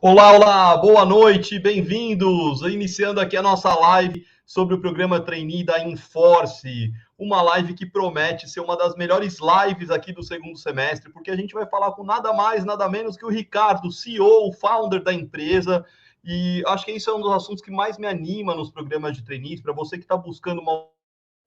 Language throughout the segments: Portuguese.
Olá, olá, boa noite, bem-vindos! Iniciando aqui a nossa live sobre o programa Trainee da Inforce, uma live que promete ser uma das melhores lives aqui do segundo semestre, porque a gente vai falar com nada mais, nada menos que o Ricardo, CEO, founder da empresa, e acho que isso é um dos assuntos que mais me anima nos programas de trainees, para você que está buscando uma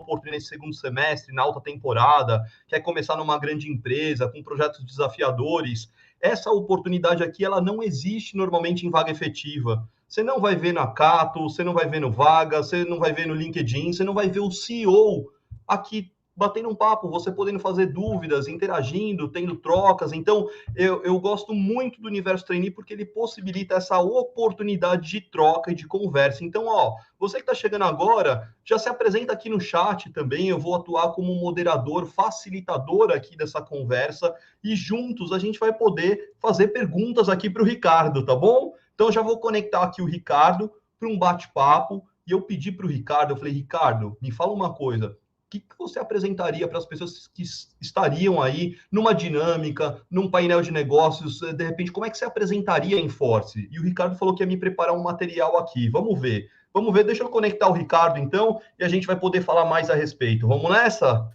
oportunidade nesse segundo semestre, na alta temporada, quer começar numa grande empresa, com projetos desafiadores. Essa oportunidade aqui, ela não existe normalmente em vaga efetiva. Você não vai ver na Cato, você não vai ver no Vaga, você não vai ver no LinkedIn, você não vai ver o CEO aqui batendo um papo, você podendo fazer dúvidas, interagindo, tendo trocas. Então, eu gosto muito do Universo Trainee porque ele possibilita essa oportunidade de troca e de conversa. Então, ó, você que está chegando agora, já se apresenta aqui no chat também. Eu vou atuar como moderador, facilitador aqui dessa conversa e juntos a gente vai poder fazer perguntas aqui para o Ricardo, tá bom? Então, eu já vou conectar aqui o Ricardo para um bate-papo e eu pedi para o Ricardo, eu falei, Ricardo, me fala uma coisa, que você apresentaria para as pessoas que estariam aí numa dinâmica, num painel de negócios, de repente, como é que você apresentaria a Inforce? E o Ricardo falou que ia me preparar um material aqui. Vamos ver. Vamos ver, deixa eu conectar o Ricardo, então, e a gente vai poder falar mais a respeito. Vamos nessa?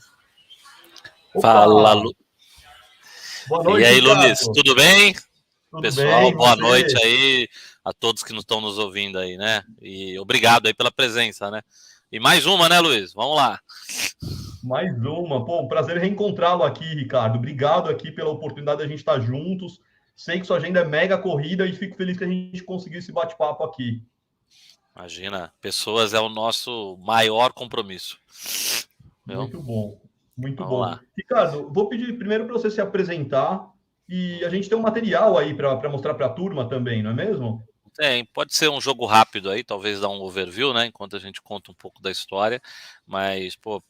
Fala, Opa! Lu. Boa noite, E aí, Ricardo. Luiz, tudo bem? Tudo Pessoal, bem, boa você? noite aí a todos que estão nos ouvindo aí, né? E obrigado aí pela presença, né? E mais uma, né, Luiz? Vamos lá. Mais uma. Pô, um prazer reencontrá-lo aqui, Ricardo. Obrigado aqui pela oportunidade de a gente estar juntos. Sei que sua agenda é mega corrida e fico feliz que a gente conseguiu esse bate-papo aqui. Imagina, pessoas é o nosso maior compromisso. Viu? Muito bom, muito Vamos bom. lá. Ricardo, vou pedir primeiro para você se apresentar e a gente tem um material aí para mostrar para a turma também, não é mesmo? Pode ser um jogo rápido aí, talvez dar um overview, né? Enquanto a gente conta um pouco da história. Mas, pô,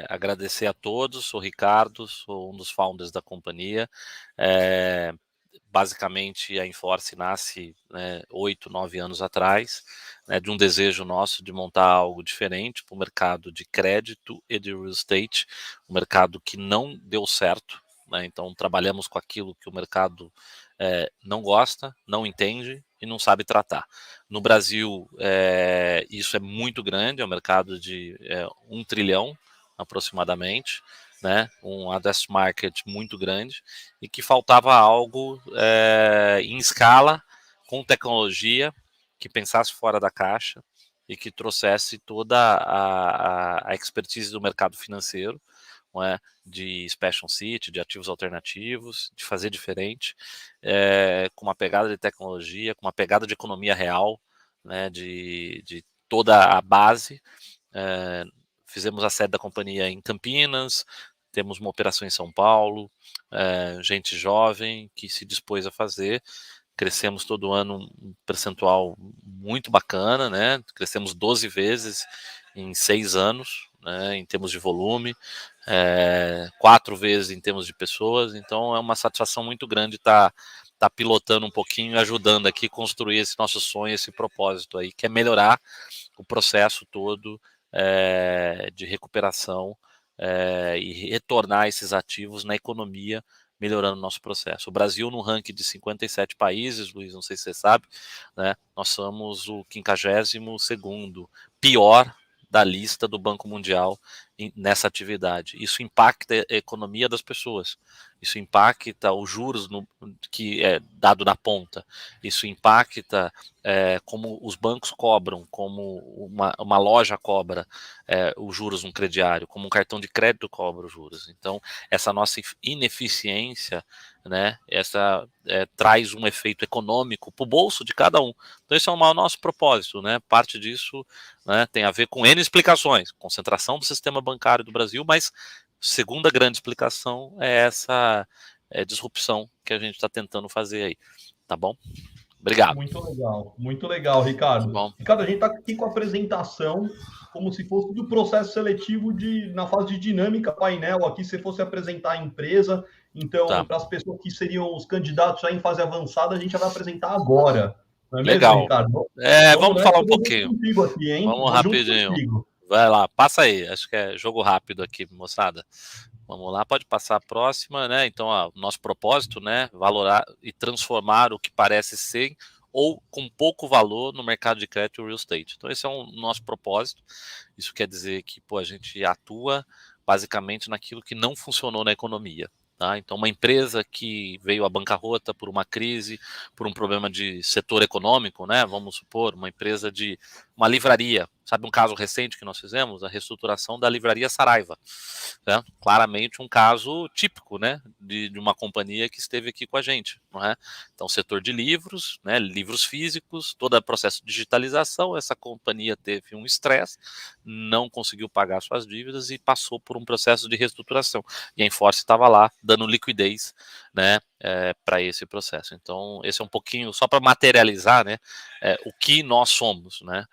agradecer a todos. Sou o Ricardo, sou um dos founders da companhia. Basicamente, a Inforce nasce, né, 8, 9 anos atrás, né, de um desejo nosso de montar algo diferente para o mercado de crédito e de real estate, um mercado que não deu certo, né, então trabalhamos com aquilo que o mercado não gosta, não entende e não sabe tratar. No Brasil, isso é muito grande, é um mercado de 1 trilhão aproximadamente, né, um address market muito grande, e que faltava algo em escala, com tecnologia, que pensasse fora da caixa e que trouxesse toda a expertise do mercado financeiro, não é, de special city, de ativos alternativos, de fazer diferente, com uma pegada de tecnologia, com uma pegada de economia real, né, de toda a base. Fizemos a sede da companhia em Campinas, temos uma operação em São Paulo, gente jovem que se dispôs a fazer. Crescemos todo ano um percentual muito bacana, né? Crescemos 12 vezes em 6 anos, né, em termos de volume, 4 vezes em termos de pessoas. Então é uma satisfação muito grande estar pilotando um pouquinho e ajudando aqui a construir esse nosso sonho, esse propósito aí, que é melhorar o processo todo de recuperação e retornar esses ativos na economia, melhorando o nosso processo. O Brasil, no ranking de 57 países, Luiz, não sei se você sabe, né, nós somos o 52º pior da lista do Banco Mundial nessa atividade. Isso impacta a economia das pessoas, isso impacta os juros que é dado na ponta, isso impacta como os bancos cobram, como uma loja cobra os juros no crediário, como um cartão de crédito cobra os juros. Então, essa nossa ineficiência, né, traz um efeito econômico para o bolso de cada um. Então, esse é o nosso propósito, né? Parte disso, né, tem a ver com N explicações, concentração do sistema bancário do Brasil, mas segunda grande explicação é essa disrupção que a gente está tentando fazer aí, tá bom? Obrigado. Muito legal, Tá Ricardo. bom. Ricardo, a gente está aqui com a apresentação como se fosse do processo seletivo na fase de dinâmica painel. Aqui, se fosse apresentar a empresa, então, Tá. para as pessoas que seriam os candidatos já em fase avançada, a gente já vai apresentar agora. Não é mesmo, Legal. Ricardo? Vamos Nessa, falar um eu vou junto pouquinho. contigo aqui, hein? Vamos Vou junto rapidinho. contigo. Vai lá, passa aí. Acho que é jogo rápido aqui, moçada. Vamos lá, pode passar a próxima, né? Então, o nosso propósito, né? Valorar e transformar o que parece ser ou com pouco valor no mercado de crédito e real estate. Então, esse é o nosso propósito. Isso quer dizer que, pô, a gente atua basicamente naquilo que não funcionou na economia. Tá? Então, uma empresa que veio à bancarrota por uma crise, por um problema de setor econômico, né? Vamos supor, uma empresa de uma livraria. Sabe um caso recente que nós fizemos? A reestruturação da livraria Saraiva. Né? Claramente um caso típico, né, de uma companhia que esteve aqui com a gente, não é? Então, setor de livros, né, livros físicos, todo o processo de digitalização, essa companhia teve um estresse, não conseguiu pagar suas dívidas e passou por um processo de reestruturação. E a Enforce estava lá dando liquidez, né, para esse processo. Então, esse é um pouquinho só para materializar, né, o que nós somos, né?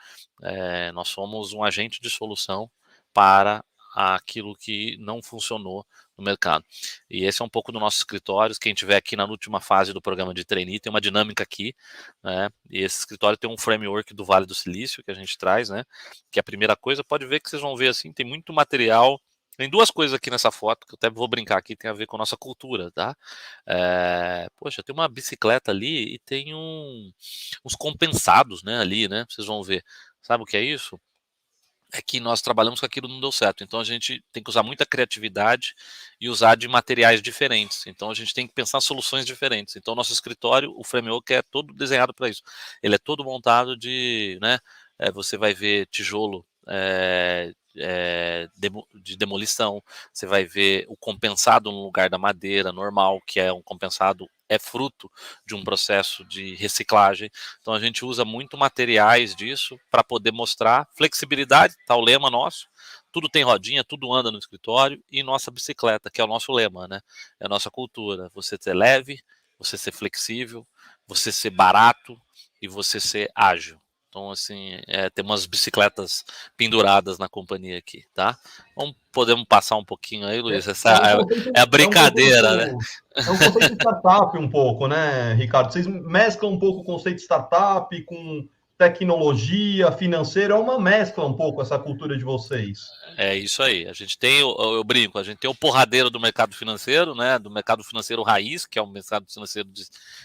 Nós somos um agente de solução para aquilo que não funcionou no mercado. E esse é um pouco do nosso escritório. Quem estiver aqui na última fase do programa de trainee, tem uma dinâmica aqui, né? E esse escritório tem um framework do Vale do Silício que a gente traz, né? Que é a primeira coisa, pode ver que vocês vão ver assim, tem muito material. Tem duas coisas aqui nessa foto que eu até vou brincar aqui, tem a ver com a nossa cultura, tá? Poxa, tem uma bicicleta ali e tem uns compensados, né, ali, né? Vocês vão ver. Sabe o que é isso? É que nós trabalhamos com aquilo não deu certo. Então a gente tem que usar muita criatividade e usar de materiais diferentes. Então a gente tem que pensar soluções diferentes. Então nosso escritório, o framework é todo desenhado para isso. Ele é todo montado de, né? Você vai ver tijolo de demolição, você vai ver o compensado no lugar da madeira normal, que é um compensado, é fruto de um processo de reciclagem. Então a gente usa muito materiais disso para poder mostrar flexibilidade, tá o lema nosso. Tudo tem rodinha, tudo anda no escritório e nossa bicicleta, que é o nosso lema, né? É a nossa cultura. Você ser leve, você ser flexível, você ser barato e você ser ágil. Então, assim, tem umas bicicletas penduradas na companhia aqui, tá? Podemos passar um pouquinho aí, Luiz? Essa É um é a conceito, brincadeira, né? é um conceito startup um pouco, né, Ricardo? Vocês mesclam um pouco o conceito startup com tecnologia, financeira, é uma mescla um pouco essa cultura de vocês. É isso aí. A gente tem, eu brinco, a gente tem o porradeiro do mercado financeiro, né? Do mercado financeiro raiz, que é o mercado financeiro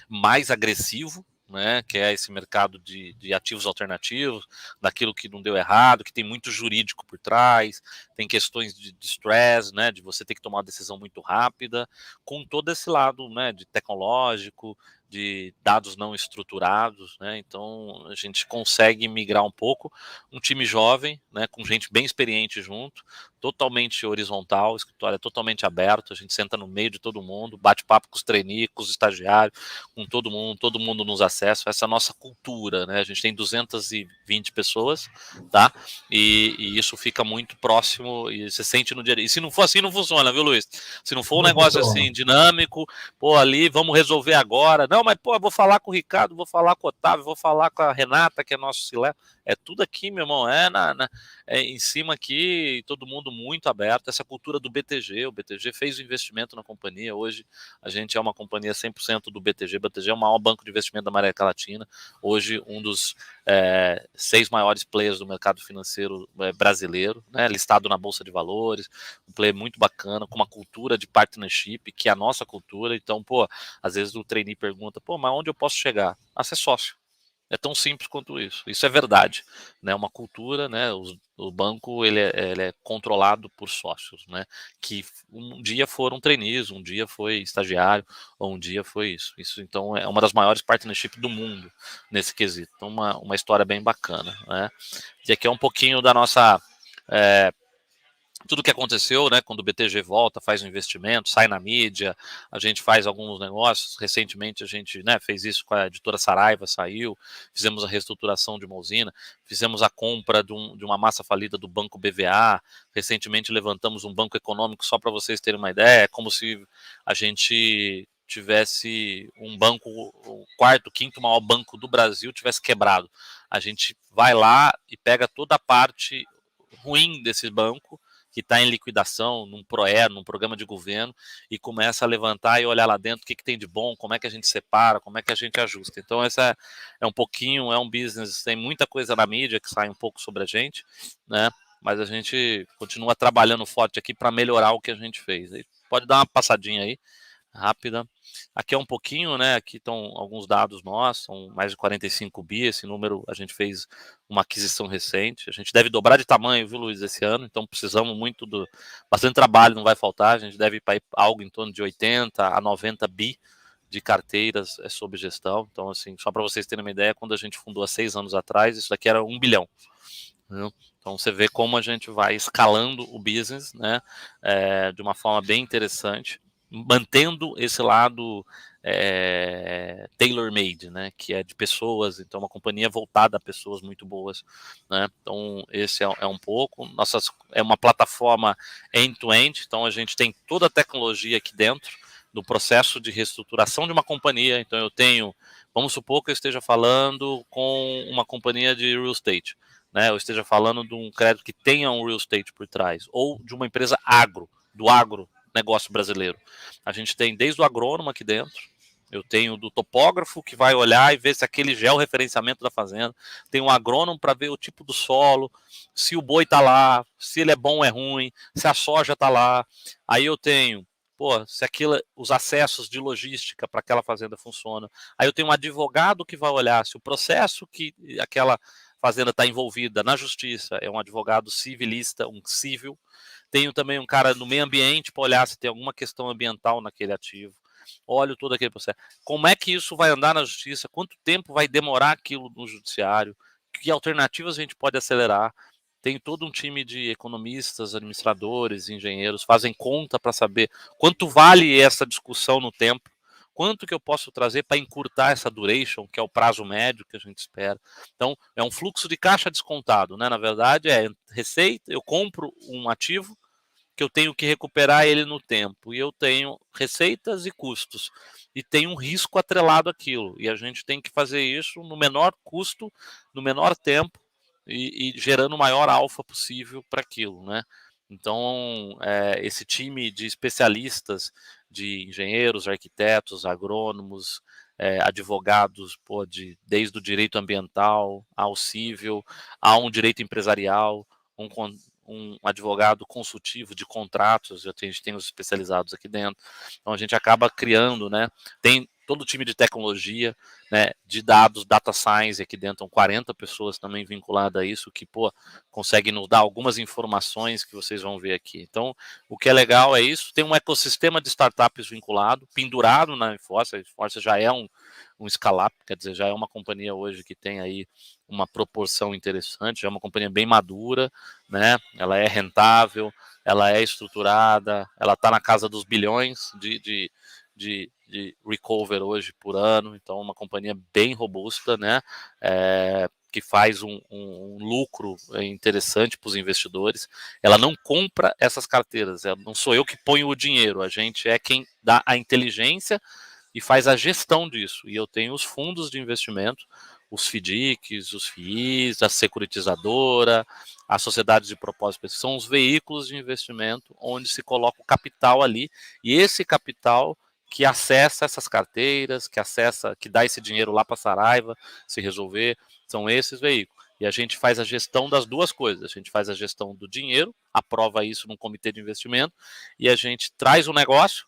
mais agressivo, né? Que é esse mercado de ativos alternativos, daquilo que não deu errado, que tem muito jurídico por trás, tem questões de stress, né? De você ter que tomar uma decisão muito rápida, com todo esse lado, né? De tecnológico, de dados não estruturados, né? Então a gente consegue migrar um pouco, um time jovem, né, com gente bem experiente junto, totalmente horizontal, o escritório é totalmente aberto, a gente senta no meio de todo mundo, bate papo com os trainees, com os estagiários, com todo mundo nos acessa, essa é a nossa cultura, né? A gente tem 220 pessoas, tá? E isso fica muito próximo e você sente no dia a dia. E se não for assim, não funciona, viu, Luiz? Se não for um Não negócio funciona. assim, dinâmico, pô, ali, vamos resolver agora. Não, mas, pô, eu vou falar com o Ricardo, vou falar com o Otávio, vou falar com a Renata, que é nosso Silé. É tudo aqui, meu irmão, em cima aqui, todo mundo muito aberto. Essa cultura do BTG, o BTG fez o investimento na companhia. Hoje a gente é uma companhia 100% do BTG. O BTG é o maior banco de investimento da América Latina. Hoje, um dos 6 maiores players do mercado financeiro brasileiro, né, listado na Bolsa de Valores. Um player muito bacana, com uma cultura de partnership, que é a nossa cultura. Então, pô, às vezes o trainee pergunta, pô, mas onde eu posso chegar? A ser sócio. É tão simples quanto isso. Isso é verdade, né? Uma cultura, né? O banco ele é controlado por sócios, né? Que um dia foram trainees, um dia foi estagiário, ou um dia foi isso. Isso então é uma das maiores partnerships do mundo nesse quesito. Então, uma história bem bacana, né? E aqui é um pouquinho da nossa tudo que aconteceu, né, quando o BTG volta, faz um investimento, sai na mídia, a gente faz alguns negócios, recentemente a gente, né, fez isso com a editora Saraiva, saiu, fizemos a reestruturação de uma usina, fizemos a compra de uma massa falida do Banco BVA, recentemente levantamos um banco econômico, só para vocês terem uma ideia, é como se a gente tivesse um banco, o quarto, quinto maior banco do Brasil tivesse quebrado. A gente vai lá e pega toda a parte ruim desse banco, que está em liquidação, num PROE, num programa de governo, e começa a levantar e olhar lá dentro o que tem de bom, como é que a gente separa, como é que a gente ajusta. Então, essa é um pouquinho, é um business, tem muita coisa na mídia que sai um pouco sobre a gente, né? mas a gente continua trabalhando forte aqui para melhorar o que a gente fez. Pode dar uma passadinha aí, rápida. Aqui é um pouquinho, né? Aqui estão alguns dados nossos, são mais de 45 bi. Esse número a gente fez uma aquisição recente. A gente deve dobrar de tamanho, viu, Luiz, esse ano. Então precisamos muito bastante trabalho, não vai faltar. A gente deve ir para algo em torno de 80 a 90 bi de carteiras sob gestão. Então, assim, só para vocês terem uma ideia, quando a gente fundou há 6 anos atrás, isso daqui era 1 bilhão. Né? Então você vê como a gente vai escalando o business, né, de uma forma bem interessante, mantendo esse lado tailor-made, né, que é de pessoas, então uma companhia voltada a pessoas muito boas, né, então esse é um pouco, é uma plataforma end-to-end, então a gente tem toda a tecnologia aqui dentro, do processo de reestruturação de uma companhia, então eu tenho, vamos supor que eu esteja falando com uma companhia de real estate, né, eu esteja falando de um crédito que tenha um real estate por trás, ou de uma empresa do agronegócio brasileiro. A gente tem desde o agrônomo aqui dentro, eu tenho do topógrafo que vai olhar e ver se aquele georreferenciamento da fazenda, tem um agrônomo para ver o tipo do solo, se o boi está lá, se ele é bom ou é ruim, se a soja está lá. Aí eu tenho, se os acessos de logística para aquela fazenda funcionam. Aí eu tenho um advogado que vai olhar se o processo que aquela fazenda está envolvida na justiça, é um advogado civilista, um civil. Tenho também um cara no meio ambiente para olhar se tem alguma questão ambiental naquele ativo. Olho todo aquele processo. Como é que isso vai andar na justiça? Quanto tempo vai demorar aquilo no judiciário? Que alternativas a gente pode acelerar? Tem todo um time de economistas, administradores, engenheiros, fazem conta para saber quanto vale essa discussão no tempo, quanto que eu posso trazer para encurtar essa duration, que é o prazo médio que a gente espera. Então, é um fluxo de caixa descontado, né? Na verdade, é receita, eu compro um ativo que eu tenho que recuperar ele no tempo, e eu tenho receitas e custos, e tem um risco atrelado àquilo, e a gente tem que fazer isso no menor custo, no menor tempo, e gerando o maior alfa possível para aquilo, né? Então, esse time de especialistas, de engenheiros, arquitetos, agrônomos, advogados, desde o direito ambiental ao civil, a um direito empresarial, um advogado consultivo de contratos, a gente tem os especializados aqui dentro, então a gente acaba criando, né, tem todo o time de tecnologia, né, de dados, data science aqui dentro, 40 pessoas também vinculadas a isso, que, conseguem nos dar algumas informações que vocês vão ver aqui. Então, o que é legal é isso, tem um ecossistema de startups vinculado, pendurado na Enforce, a Enforce já é um scale-up, quer dizer, já é uma companhia hoje que tem aí uma proporção interessante, já é uma companhia bem madura, né, ela é rentável, ela é estruturada, ela está na casa dos bilhões de recover hoje por ano, então uma companhia bem robusta, né, que faz um lucro interessante para os investidores. Ela não compra essas carteiras, não sou eu que ponho o dinheiro, a gente é quem dá a inteligência e faz a gestão disso. E eu tenho os fundos de investimento, os FDICs, os FIIs, a securitizadora, as sociedades de propósito, são os veículos de investimento onde se coloca o capital ali, e esse capital que acessa essas carteiras, que dá esse dinheiro lá para Saraiva, se resolver, são esses veículos. E a gente faz a gestão das duas coisas. A gente faz a gestão do dinheiro, aprova isso num comitê de investimento, e a gente traz o negócio,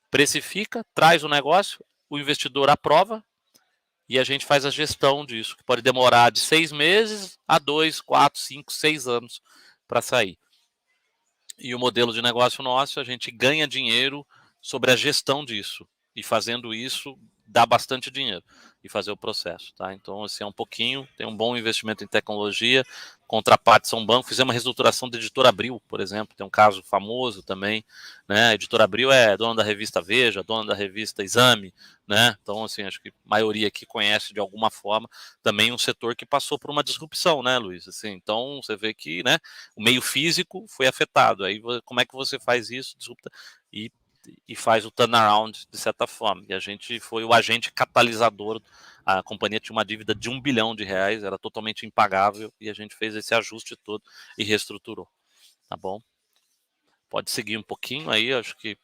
precifica, traz o negócio, o investidor aprova, e a gente faz a gestão disso, que pode demorar de 6 meses a 2, 4, 5, 6 anos para sair. E o modelo de negócio nosso, a gente ganha dinheiro sobre a gestão disso. E fazendo isso, dá bastante dinheiro e fazer o processo, tá? Então, assim, é um pouquinho, tem um bom investimento em tecnologia, contraparte são banco, fizemos uma reestruturação da Editora Abril, por exemplo, tem um caso famoso também, né? A Editora Abril é dona da revista Veja, dona da revista Exame, né? Então, assim, acho que a maioria aqui conhece de alguma forma também um setor que passou por uma disrupção, né, Luiz? Assim, então, você vê que, né, o meio físico foi afetado. Aí, como é que você faz isso? Disrupta e faz o turnaround de certa forma. E a gente foi o agente catalisador. A companhia tinha uma dívida de R$1 bilhão, era totalmente impagável, e a gente fez esse ajuste todo e reestruturou. Tá bom? Pode seguir um pouquinho aí, acho que,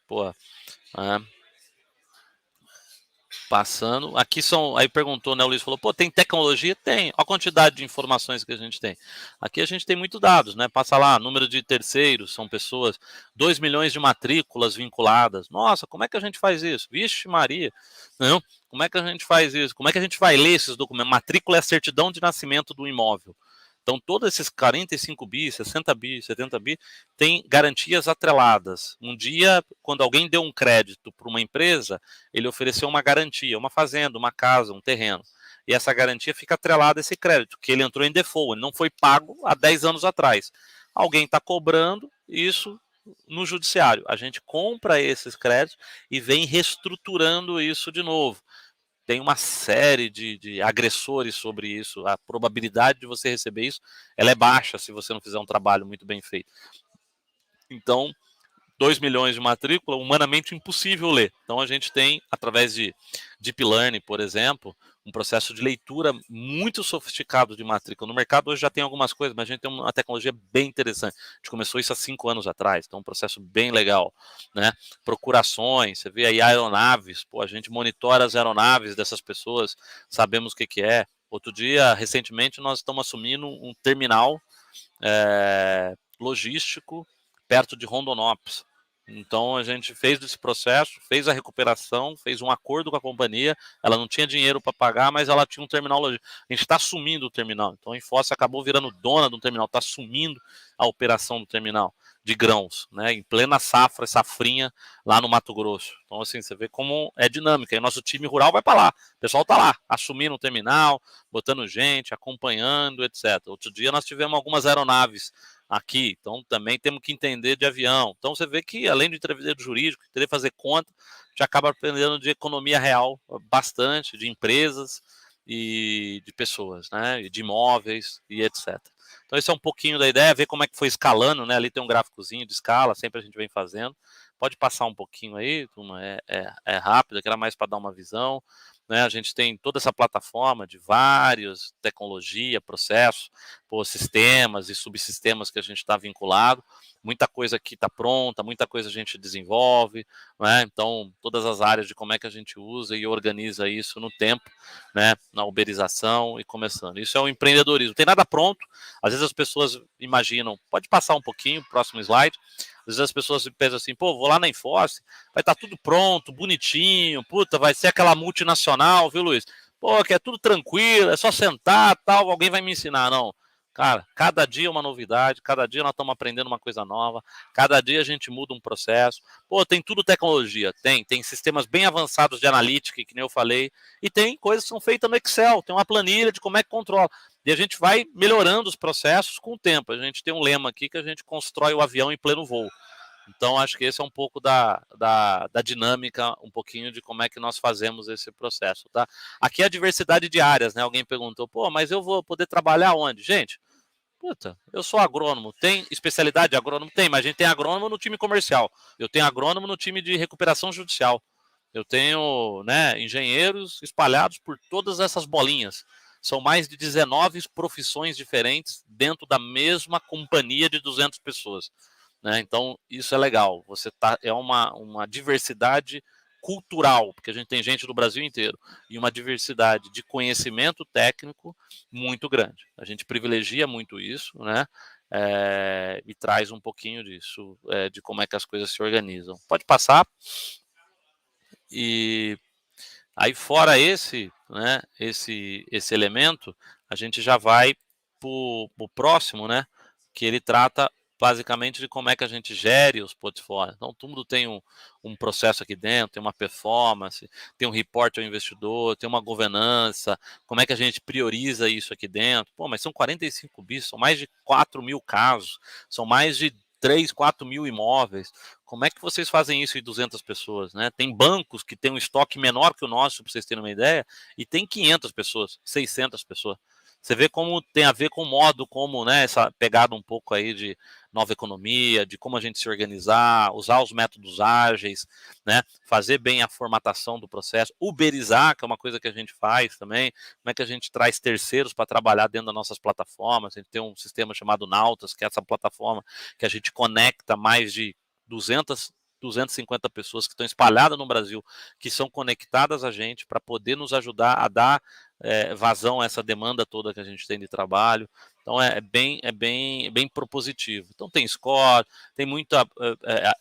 Passando, aqui são, aí perguntou, né, o Luiz falou, pô, tem tecnologia? Tem, olha a quantidade de informações que a gente tem. Aqui a gente tem muitos dados, né, passa lá, número de terceiros, são pessoas, 2 milhões de matrículas vinculadas, nossa, como é que a gente faz isso? Vixe Maria, não, como é que a gente faz isso? Como é que a gente vai ler esses documentos? Matrícula é a certidão de nascimento do imóvel. Então, todos esses 45 bi, 60 bi, 70 bi, tem garantias atreladas. Um dia, quando alguém deu um crédito para uma empresa, ele ofereceu uma garantia, uma fazenda, uma casa, um terreno. E essa garantia fica atrelada a esse crédito, que ele entrou em default, ele não foi pago há 10 anos atrás. Alguém está cobrando isso no judiciário. A gente compra esses créditos e vem reestruturando isso de novo. Tem uma série de agressores sobre isso. A probabilidade de você receber isso, ela é baixa se você não fizer um trabalho muito bem feito. Então, 2 milhões de matrícula, humanamente impossível ler. Então a gente tem, através de Deep Learning, por exemplo, um processo de leitura muito sofisticado de matrícula. No mercado hoje já tem algumas coisas, mas a gente tem uma tecnologia bem interessante. A gente começou isso há 5 anos atrás, então é um processo bem legal, né? Procurações, você vê aí aeronaves, pô, a gente monitora as aeronaves dessas pessoas, sabemos o que é. Outro dia, recentemente, nós estamos assumindo um terminal logístico perto de Rondonópolis. Então a gente fez esse processo, fez a recuperação, fez um acordo com a companhia. Ela não tinha dinheiro para pagar, mas ela tinha um terminal logístico. A gente está assumindo o terminal. Então a Enfoce acabou virando dona do terminal, está assumindo a operação do terminal de grãos, né? Em plena safra, safrinha lá no Mato Grosso. Então assim você vê como é dinâmica. E nosso time rural vai para lá. O pessoal está lá, assumindo o terminal, botando gente, acompanhando, etc. Outro dia nós tivemos algumas aeronaves aqui, então também temos que entender de avião. Então você vê que além de entender jurídico, querer fazer conta, já acaba aprendendo de economia real bastante, de empresas e de pessoas, né, e de imóveis e etc. Então esse é um pouquinho da ideia, ver como é que foi escalando, né, ali tem um gráficozinho de escala, sempre a gente vem fazendo. Pode passar um pouquinho aí, é rápido, que era mais para dar uma visão. Né, a gente tem toda essa plataforma de várias tecnologia, processos, sistemas e subsistemas que a gente está vinculado. Muita coisa aqui está pronta, muita coisa a gente desenvolve, né? Então, todas as áreas de como é que a gente usa e organiza isso no tempo, né? Na uberização e começando. Isso é o empreendedorismo. Não tem nada pronto. Às vezes as pessoas imaginam, pode passar um pouquinho, próximo slide. Às vezes as pessoas pensam assim, pô, vou lá na Enfoce, vai estar tudo pronto, bonitinho, puta, vai ser aquela multinacional, viu, Luiz? Pô, que é tudo tranquilo, é só sentar, tal, alguém vai me ensinar. Não. Cara, cada dia é uma novidade, cada dia nós estamos aprendendo uma coisa nova, cada dia a gente muda um processo. Pô, tem tudo tecnologia, tem sistemas bem avançados de analítica, que nem eu falei, e tem coisas que são feitas no Excel, tem uma planilha de como é que controla. E a gente vai melhorando os processos com o tempo. A gente tem um lema aqui que a gente constrói o avião em pleno voo. Então, acho que esse é um pouco da dinâmica, um pouquinho de como é que nós fazemos esse processo, tá? Aqui é a diversidade de áreas, né? Alguém perguntou, pô, mas eu vou poder trabalhar onde? Gente, puta, eu sou agrônomo, tem especialidade de agrônomo? Tem, mas a gente tem agrônomo no time comercial, eu tenho agrônomo no time de recuperação judicial, eu tenho, né, engenheiros espalhados por todas essas bolinhas. São mais de 19 profissões diferentes dentro da mesma companhia de 200 pessoas. Né? Então, isso é legal. É uma diversidade cultural, porque a gente tem gente do Brasil inteiro, e uma diversidade de conhecimento técnico muito grande. A gente privilegia muito isso, né? E traz um pouquinho disso, de como é que as coisas se organizam. Pode passar. E aí, fora né, esse elemento, a gente já vai para o próximo, né? Que ele trata basicamente de como é que a gente gere os portfólios. Então, tudo tem um processo aqui dentro, tem uma performance, tem um report ao investidor, tem uma governança, como é que a gente prioriza isso aqui dentro. Pô, mas são 45 bis, são mais de 4 mil casos, são mais de 3, 4 mil imóveis. Como é que vocês fazem isso em 200 pessoas? Né? Tem bancos que têm um estoque menor que o nosso, para vocês terem uma ideia, e tem 500 pessoas, 600 pessoas. Você vê como tem a ver com o modo como, né, essa pegada um pouco aí de nova economia, de como a gente se organizar, usar os métodos ágeis, né, fazer bem a formatação do processo, uberizar, que é uma coisa que a gente faz também, como é que a gente traz terceiros para trabalhar dentro das nossas plataformas. A gente tem um sistema chamado Nautas, que é essa plataforma que a gente conecta mais de 200 250 pessoas que estão espalhadas no Brasil, que são conectadas a gente para poder nos ajudar a dar vazão a essa demanda toda que a gente tem de trabalho. Então é bem propositivo. Então tem score, tem muita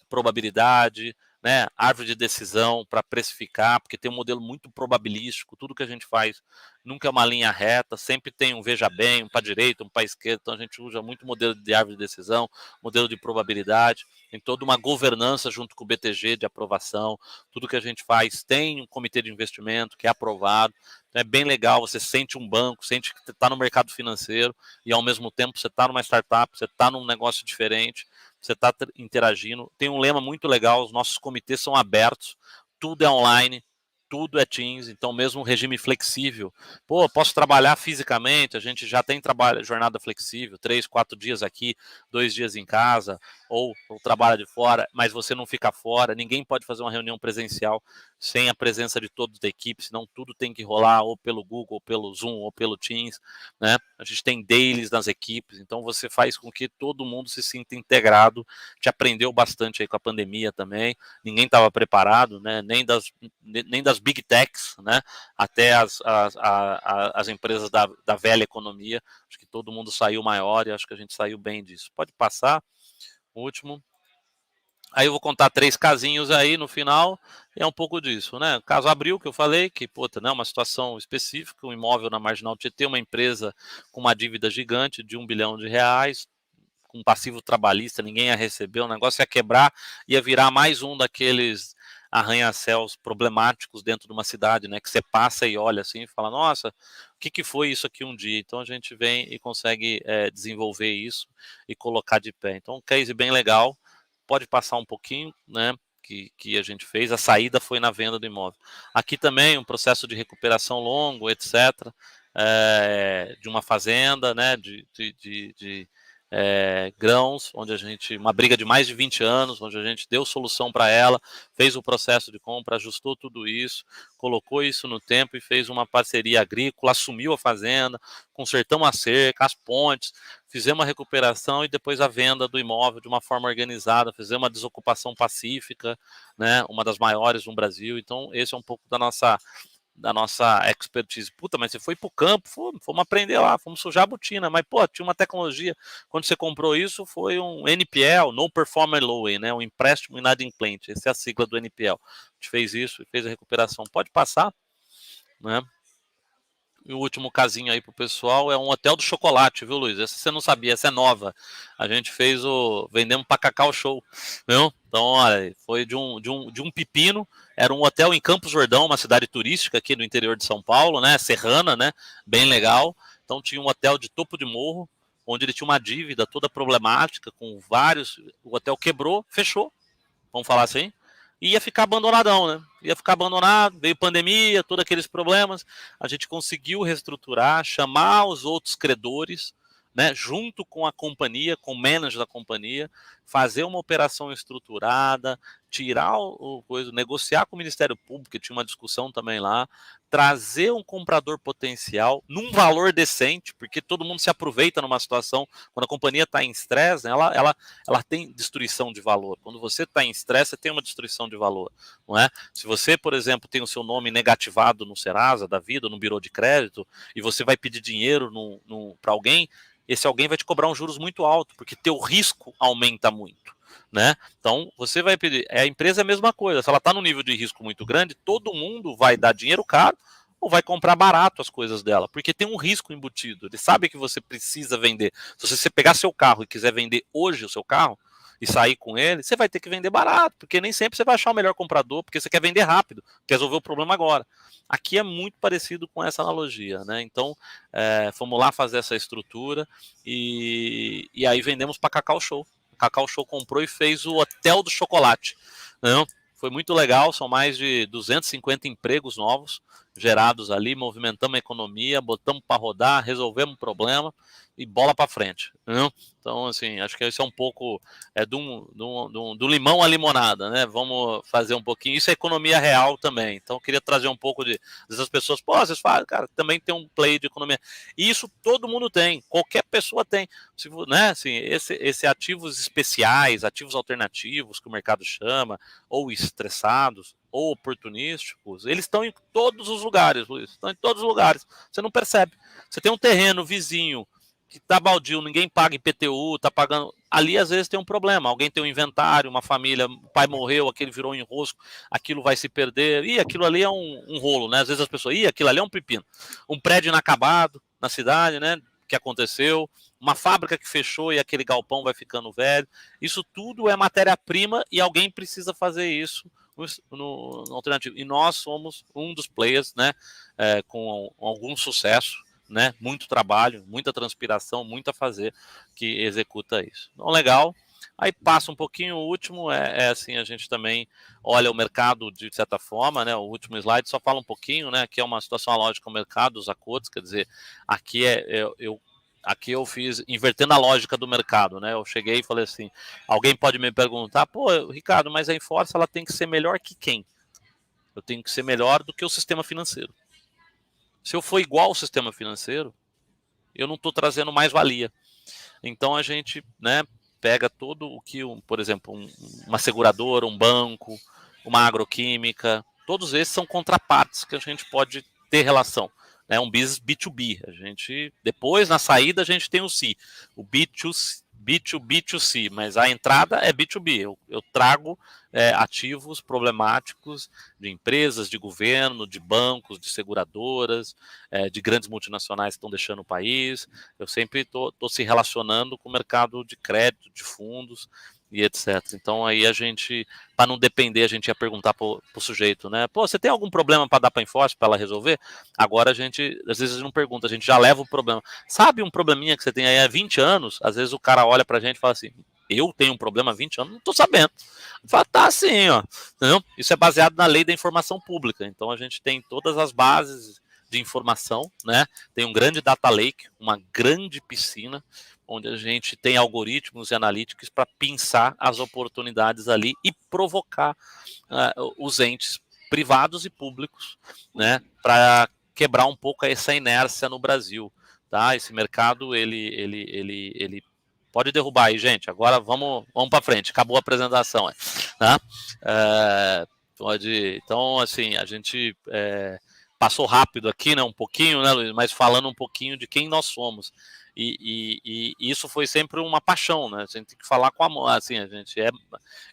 probabilidade, né, árvore de decisão para precificar, porque tem um modelo muito probabilístico, tudo que a gente faz nunca é uma linha reta, sempre tem um veja bem, um para a direita, um para a esquerda, então a gente usa muito modelo de árvore de decisão, modelo de probabilidade, tem toda uma governança junto com o BTG de aprovação, tudo que a gente faz tem um comitê de investimento que é aprovado, então é bem legal, você sente um banco, sente que está no mercado financeiro e ao mesmo tempo você está numa startup, você está num negócio diferente, você está interagindo. Tem um lema muito legal, os nossos comitês são abertos, tudo é online, tudo é Teams, então mesmo regime flexível. Pô, posso trabalhar fisicamente, a gente já tem jornada flexível, 3, 4 dias aqui, 2 dias em casa, ou trabalha de fora, mas você não fica fora, ninguém pode fazer uma reunião presencial sem a presença de todos da equipe, senão tudo tem que rolar ou pelo Google, ou pelo Zoom, ou pelo Teams, né? A gente tem dailies nas equipes, então você faz com que todo mundo se sinta integrado, te aprendeu bastante aí com a pandemia também, ninguém estava preparado, né? Nem das big techs, né? Até as empresas da velha economia, acho que todo mundo saiu maior e acho que a gente saiu bem disso. Pode passar, o último. Aí eu vou contar 3 casinhos aí no final, e é um pouco disso, né? O caso Abril, que eu falei, que, puta, né, uma situação específica, um imóvel na Marginal Tietê, uma empresa com uma dívida gigante de R$1 bilhão, com passivo trabalhista, ninguém ia receber, o negócio ia quebrar, ia virar mais um daqueles arranha-céus problemáticos dentro de uma cidade, né, que você passa e olha assim e fala, nossa, o que foi isso aqui um dia? Então a gente vem e consegue desenvolver isso e colocar de pé. Então um case bem legal, pode passar um pouquinho, né, que a gente fez, a saída foi na venda do imóvel. Aqui também um processo de recuperação longo, etc., de uma fazenda, né, de grãos, onde a gente, uma briga de mais de 20 anos, onde a gente deu solução para ela, fez o processo de compra, ajustou tudo isso, colocou isso no tempo e fez uma parceria agrícola, assumiu a fazenda, consertamos a cerca, as pontes, fizemos a recuperação e depois a venda do imóvel de uma forma organizada, fizemos uma desocupação pacífica, né, uma das maiores no Brasil. Então esse é um pouco da nossa expertise. Puta, mas você foi pro campo, fomos aprender lá, fomos sujar a botina, mas, pô, tinha uma tecnologia, quando você comprou isso, foi um NPL, No Performer Loan, né, um empréstimo inadimplente, essa é a sigla do NPL. A gente fez isso e fez a recuperação. Pode passar, né? E o último casinho aí pro pessoal é um hotel do chocolate, viu, Luiz? Essa você não sabia, essa é nova. A gente vendemos para Cacau Show, viu? Então, olha, foi de um pepino, era um hotel em Campos Jordão, uma cidade turística aqui no interior de São Paulo, né? Serrana, né? Bem legal. Então tinha um hotel de topo de morro, onde ele tinha uma dívida toda problemática, com vários. O hotel quebrou, fechou, vamos falar assim. Ia ficar abandonadão, né? Ia ficar abandonado, veio pandemia, todos aqueles problemas. A gente conseguiu reestruturar, chamar os outros credores, né, junto com a companhia, com o manager da companhia, fazer uma operação estruturada, tirar negociar com o Ministério Público, que tinha uma discussão também lá, trazer um comprador potencial num valor decente, porque todo mundo se aproveita numa situação, quando a companhia está em estresse, né, ela tem destruição de valor. Quando você está em estresse, você tem uma destruição de valor, não é? Se você, por exemplo, tem o seu nome negativado no Serasa da vida, no Birô de Crédito, e você vai pedir dinheiro para alguém, esse alguém vai te cobrar um juros muito alto, porque teu risco aumenta muito, né? Então, você vai pedir, a empresa é a mesma coisa, se ela está num nível de risco muito grande, todo mundo vai dar dinheiro caro ou vai comprar barato as coisas dela, porque tem um risco embutido, ele sabe que você precisa vender. Se você pegar seu carro e quiser vender hoje o seu carro, e sair com ele, você vai ter que vender barato, porque nem sempre você vai achar o melhor comprador, porque você quer vender rápido, quer resolver o problema agora. Aqui é muito parecido com essa analogia, né? Então, fomos lá fazer essa estrutura e aí vendemos para Cacau Show. A Cacau Show comprou e fez o Hotel do Chocolate, né? Foi muito legal, são mais de 250 empregos novos gerados ali, movimentamos a economia, botamos para rodar, resolvemos o problema e bola para frente, né? Então, assim, acho que isso é um pouco do limão à limonada, né? Vamos fazer um pouquinho. Isso é economia real também. Então, eu queria trazer um pouco de. Às vezes as pessoas, pô, vocês falam, cara, também tem um play de economia. E isso todo mundo tem, qualquer pessoa tem. Né? Assim, esse ativos especiais, ativos alternativos, que o mercado chama, ou estressados, ou oportunísticos, eles estão em todos os lugares, Luiz. Estão em todos os lugares. Você não percebe. Você tem um terreno vizinho que tá baldio, ninguém paga IPTU, tá pagando. Ali às vezes tem um problema. Alguém tem um inventário, uma família, o pai morreu, aquele virou um enrosco, aquilo vai se perder. E aquilo ali é um rolo, né? Às vezes as pessoas, aquilo ali é um pepino. Um prédio inacabado na cidade, né? Que aconteceu, uma fábrica que fechou e aquele galpão vai ficando velho. Isso tudo é matéria-prima e alguém precisa fazer isso no alternativo. E nós somos um dos players, né? Com algum sucesso, né? Muito trabalho, muita transpiração, muito a fazer, que executa isso. Então, legal. Aí passa um pouquinho, o último assim, a gente também olha o mercado de certa forma, né? O último slide só fala um pouquinho, né? Que é uma situação lógica do mercado, os acordos, quer dizer, aqui aqui eu fiz invertendo a lógica do mercado, né? Eu cheguei e falei assim, alguém pode me perguntar, pô, Ricardo, mas a Enforce ela tem que ser melhor que quem? Eu tenho que ser melhor do que o sistema financeiro. Se eu for igual ao sistema financeiro, eu não estou trazendo mais valia. Então a gente, né, pega todo o que, por exemplo, uma seguradora, um banco, uma agroquímica, todos esses são contrapartes que a gente pode ter relação. É um business B2B. A gente, depois, na saída, a gente tem o C, o B2B2C, mas a entrada é B2B. Eu trago ativos problemáticos de empresas, de governo, de bancos, de seguradoras, de grandes multinacionais que estão deixando o país. Eu sempre estou se relacionando com o mercado de crédito, de fundos e etc. Então aí a gente, para não depender, a gente ia perguntar pro sujeito, né? Pô, você tem algum problema para dar para a Enforce para ela resolver? Agora a gente, às vezes não pergunta, a gente já leva o problema. Sabe um probleminha que você tem aí há 20 anos? Às vezes o cara olha pra gente e fala assim, eu tenho um problema há 20 anos? Não tô sabendo. Fala, tá assim, ó. Entendeu? Isso é baseado na lei da informação pública. Então a gente tem todas as bases de informação, né? Tem um grande data lake, uma grande piscina, onde a gente tem algoritmos e analíticos para pensar as oportunidades ali e provocar os entes privados e públicos, né? Para quebrar um pouco essa inércia no Brasil, tá? Esse mercado ele pode derrubar aí, gente. Agora vamos para frente. Acabou a apresentação, tá? Pode. Então, assim, a gente passou rápido aqui, né? Um pouquinho, né, Luiz? Mas falando um pouquinho de quem nós somos. E isso foi sempre uma paixão, né? A gente tem que falar com amor, assim, a gente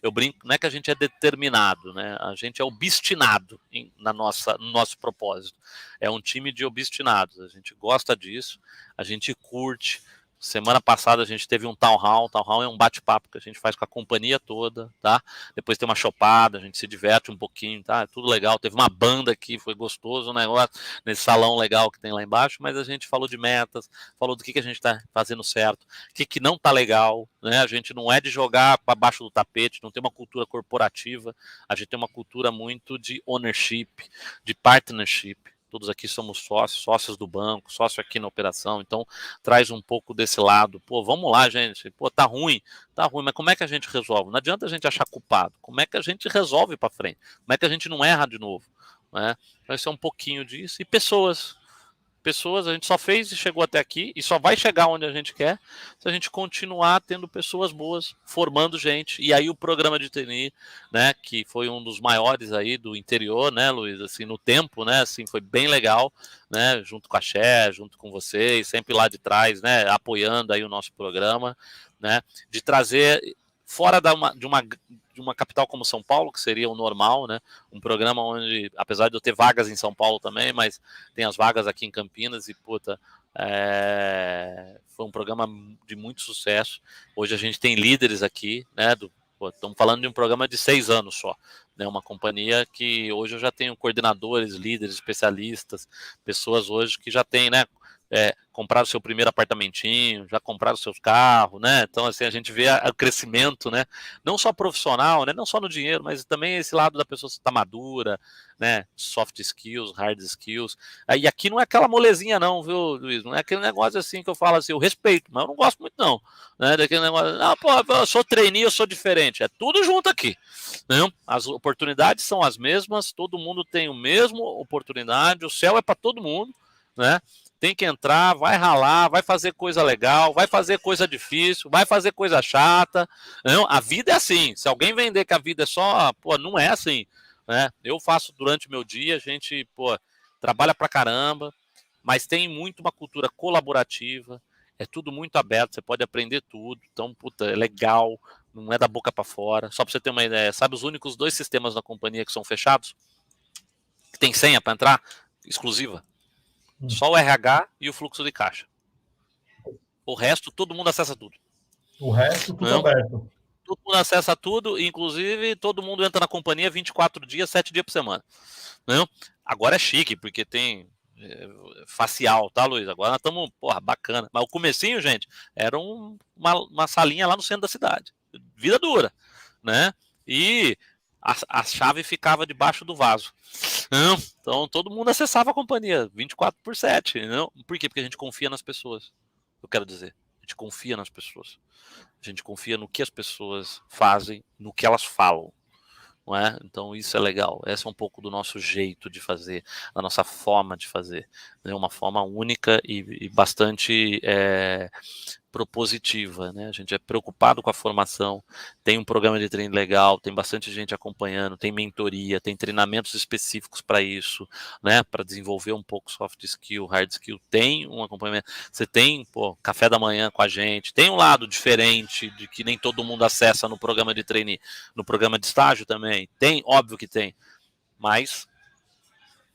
eu brinco, não é que a gente é determinado, né? A gente é obstinado no nosso propósito. É um time de obstinados, a gente gosta disso, a gente curte. Semana passada a gente teve um town hall é um bate-papo que a gente faz com a companhia toda, tá? Depois tem uma chopada, a gente se diverte um pouquinho, tá? É tudo legal. Teve uma banda aqui, foi gostoso o negócio, nesse salão legal que tem lá embaixo, mas a gente falou de metas, falou do que a gente tá fazendo certo, o que não tá legal, né? A gente não é de jogar para baixo do tapete, não tem uma cultura corporativa, a gente tem uma cultura muito de ownership, de partnership. Todos aqui somos sócios do banco, sócio aqui na operação, então traz um pouco desse lado. Pô, vamos lá, gente. Pô, tá ruim, mas como é que a gente resolve? Não adianta a gente achar culpado. Como é que a gente resolve para frente? Como é que a gente não erra de novo? Né? Vai ser um pouquinho disso. E pessoas, a gente só fez e chegou até aqui e só vai chegar onde a gente quer se a gente continuar tendo pessoas boas, formando gente. E aí o programa de TNI, né, que foi um dos maiores aí do interior, né, Luiz, assim, no tempo, né, assim, foi bem legal, né, junto com a Xé, junto com vocês, sempre lá de trás, né, apoiando aí o nosso programa, né, de trazer fora de uma capital como São Paulo, que seria o normal, né? Um programa onde, apesar de eu ter vagas em São Paulo também, mas tem as vagas aqui em Campinas e, puta, foi um programa de muito sucesso. Hoje a gente tem líderes aqui, né? Estamos falando de um programa de 6 anos só, né? Uma companhia que hoje eu já tenho coordenadores, líderes, especialistas, pessoas hoje que já têm, né? compraram o seu primeiro apartamentinho, já compraram seus carros, né? Então, assim, a gente vê o crescimento, né? Não só profissional, né? Não só no dinheiro, mas também esse lado da pessoa estar madura, né? Soft skills, hard skills. E aqui não é aquela molezinha não, viu, Luiz? Não é aquele negócio assim que eu falo assim, eu respeito, mas eu não gosto muito não, né? Daquele negócio, não, pô, eu sou trainee, eu sou diferente. É tudo junto aqui, né? As oportunidades são as mesmas, todo mundo tem o mesmo oportunidade, o céu é para todo mundo, né? Tem que entrar, vai ralar, vai fazer coisa legal, vai fazer coisa difícil, vai fazer coisa chata. Não, a vida é assim. Se alguém vender que a vida é só, pô, não é assim, né? Eu faço durante o meu dia, a gente, pô, trabalha pra caramba, mas tem muito uma cultura colaborativa, é tudo muito aberto, você pode aprender tudo. Então, puta, é legal, não é da boca para fora. Só para você ter uma ideia, sabe os únicos 2 sistemas da companhia que são fechados? Que tem senha para entrar? Exclusiva. Só o RH e o fluxo de caixa. O resto, todo mundo acessa tudo. O resto, tudo aberto. Todo mundo acessa tudo, inclusive todo mundo entra na companhia 24 dias, 7 dias por semana. Não? Agora é chique, porque tem facial, tá, Luiz? Agora nós estamos, porra, bacana. Mas o comecinho, gente, era uma salinha lá no centro da cidade. Vida dura, né? E a chave ficava debaixo do vaso. Não? Então todo mundo acessava a companhia 24/7. Não? Por quê? Porque a gente confia nas pessoas. Eu quero dizer, a gente confia nas pessoas. A gente confia no que as pessoas fazem, no que elas falam. Não é? Então isso é legal. Esse é um pouco do nosso jeito de fazer, da nossa forma de fazer. É uma forma única e bastante propositiva, né? A gente é preocupado com a formação, tem um programa de treino legal, tem bastante gente acompanhando, tem mentoria, tem treinamentos específicos para isso, né? Para desenvolver um pouco soft skill, hard skill, tem um acompanhamento. Você tem, pô, café da manhã com a gente, tem um lado diferente de que nem todo mundo acessa no programa de treino, no programa de estágio também, tem, óbvio que tem, mas,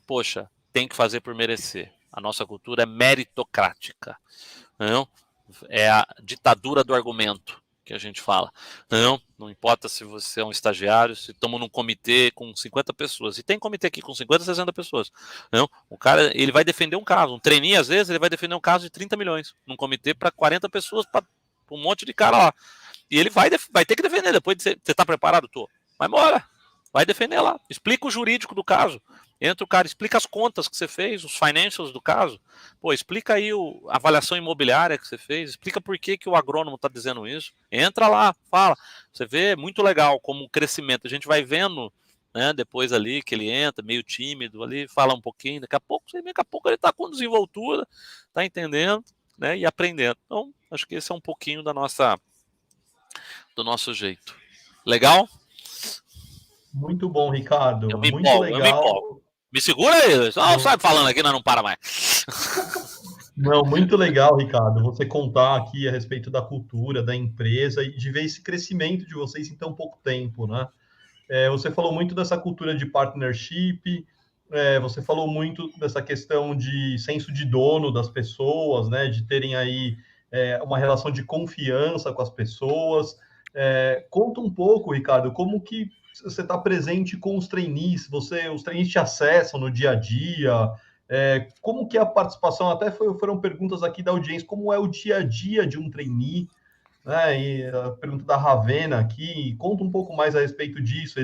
poxa, tem que fazer por merecer. A nossa cultura é meritocrática, não? É a ditadura do argumento que a gente fala. Não importa se você é um estagiário, se estamos num comitê com 50 pessoas. E tem comitê aqui com 50, 60 pessoas. Não? O cara, ele vai defender um caso. Um trainee, às vezes, ele vai defender um caso de 30 milhões. Num comitê para 40 pessoas, para um monte de cara lá. E ele vai ter que defender. Depois de você está preparado? Tô. Vai embora. Vai defender lá. Explica o jurídico do caso. Entra o cara, explica as contas que você fez, os financials do caso. Pô, explica aí a avaliação imobiliária que você fez, explica por que o agrônomo está dizendo isso. Entra lá, fala. Você vê, muito legal como o crescimento. A gente vai vendo, né, depois ali que ele entra, meio tímido ali, fala um pouquinho, daqui a pouco ele está com desenvoltura, está entendendo, né, e aprendendo. Então, acho que esse é um pouquinho do nosso jeito. Legal? Muito bom, Ricardo. Eu me Muito empolgo, legal. Me segura aí, só sai falando aqui, nós não para mais. Não, muito legal, Ricardo, você contar aqui a respeito da cultura, da empresa e de ver esse crescimento de vocês em tão pouco tempo, né? Você falou muito dessa cultura de partnership, você falou muito dessa questão de senso de dono das pessoas, né? De terem aí uma relação de confiança com as pessoas. Conta um pouco, Ricardo, como que você está presente com os trainees? Os trainees te acessam no dia a dia? Como que é a participação? Até foram perguntas aqui da audiência. Como é o dia a dia de um trainee? E a pergunta da Ravena aqui. Conta um pouco mais a respeito disso.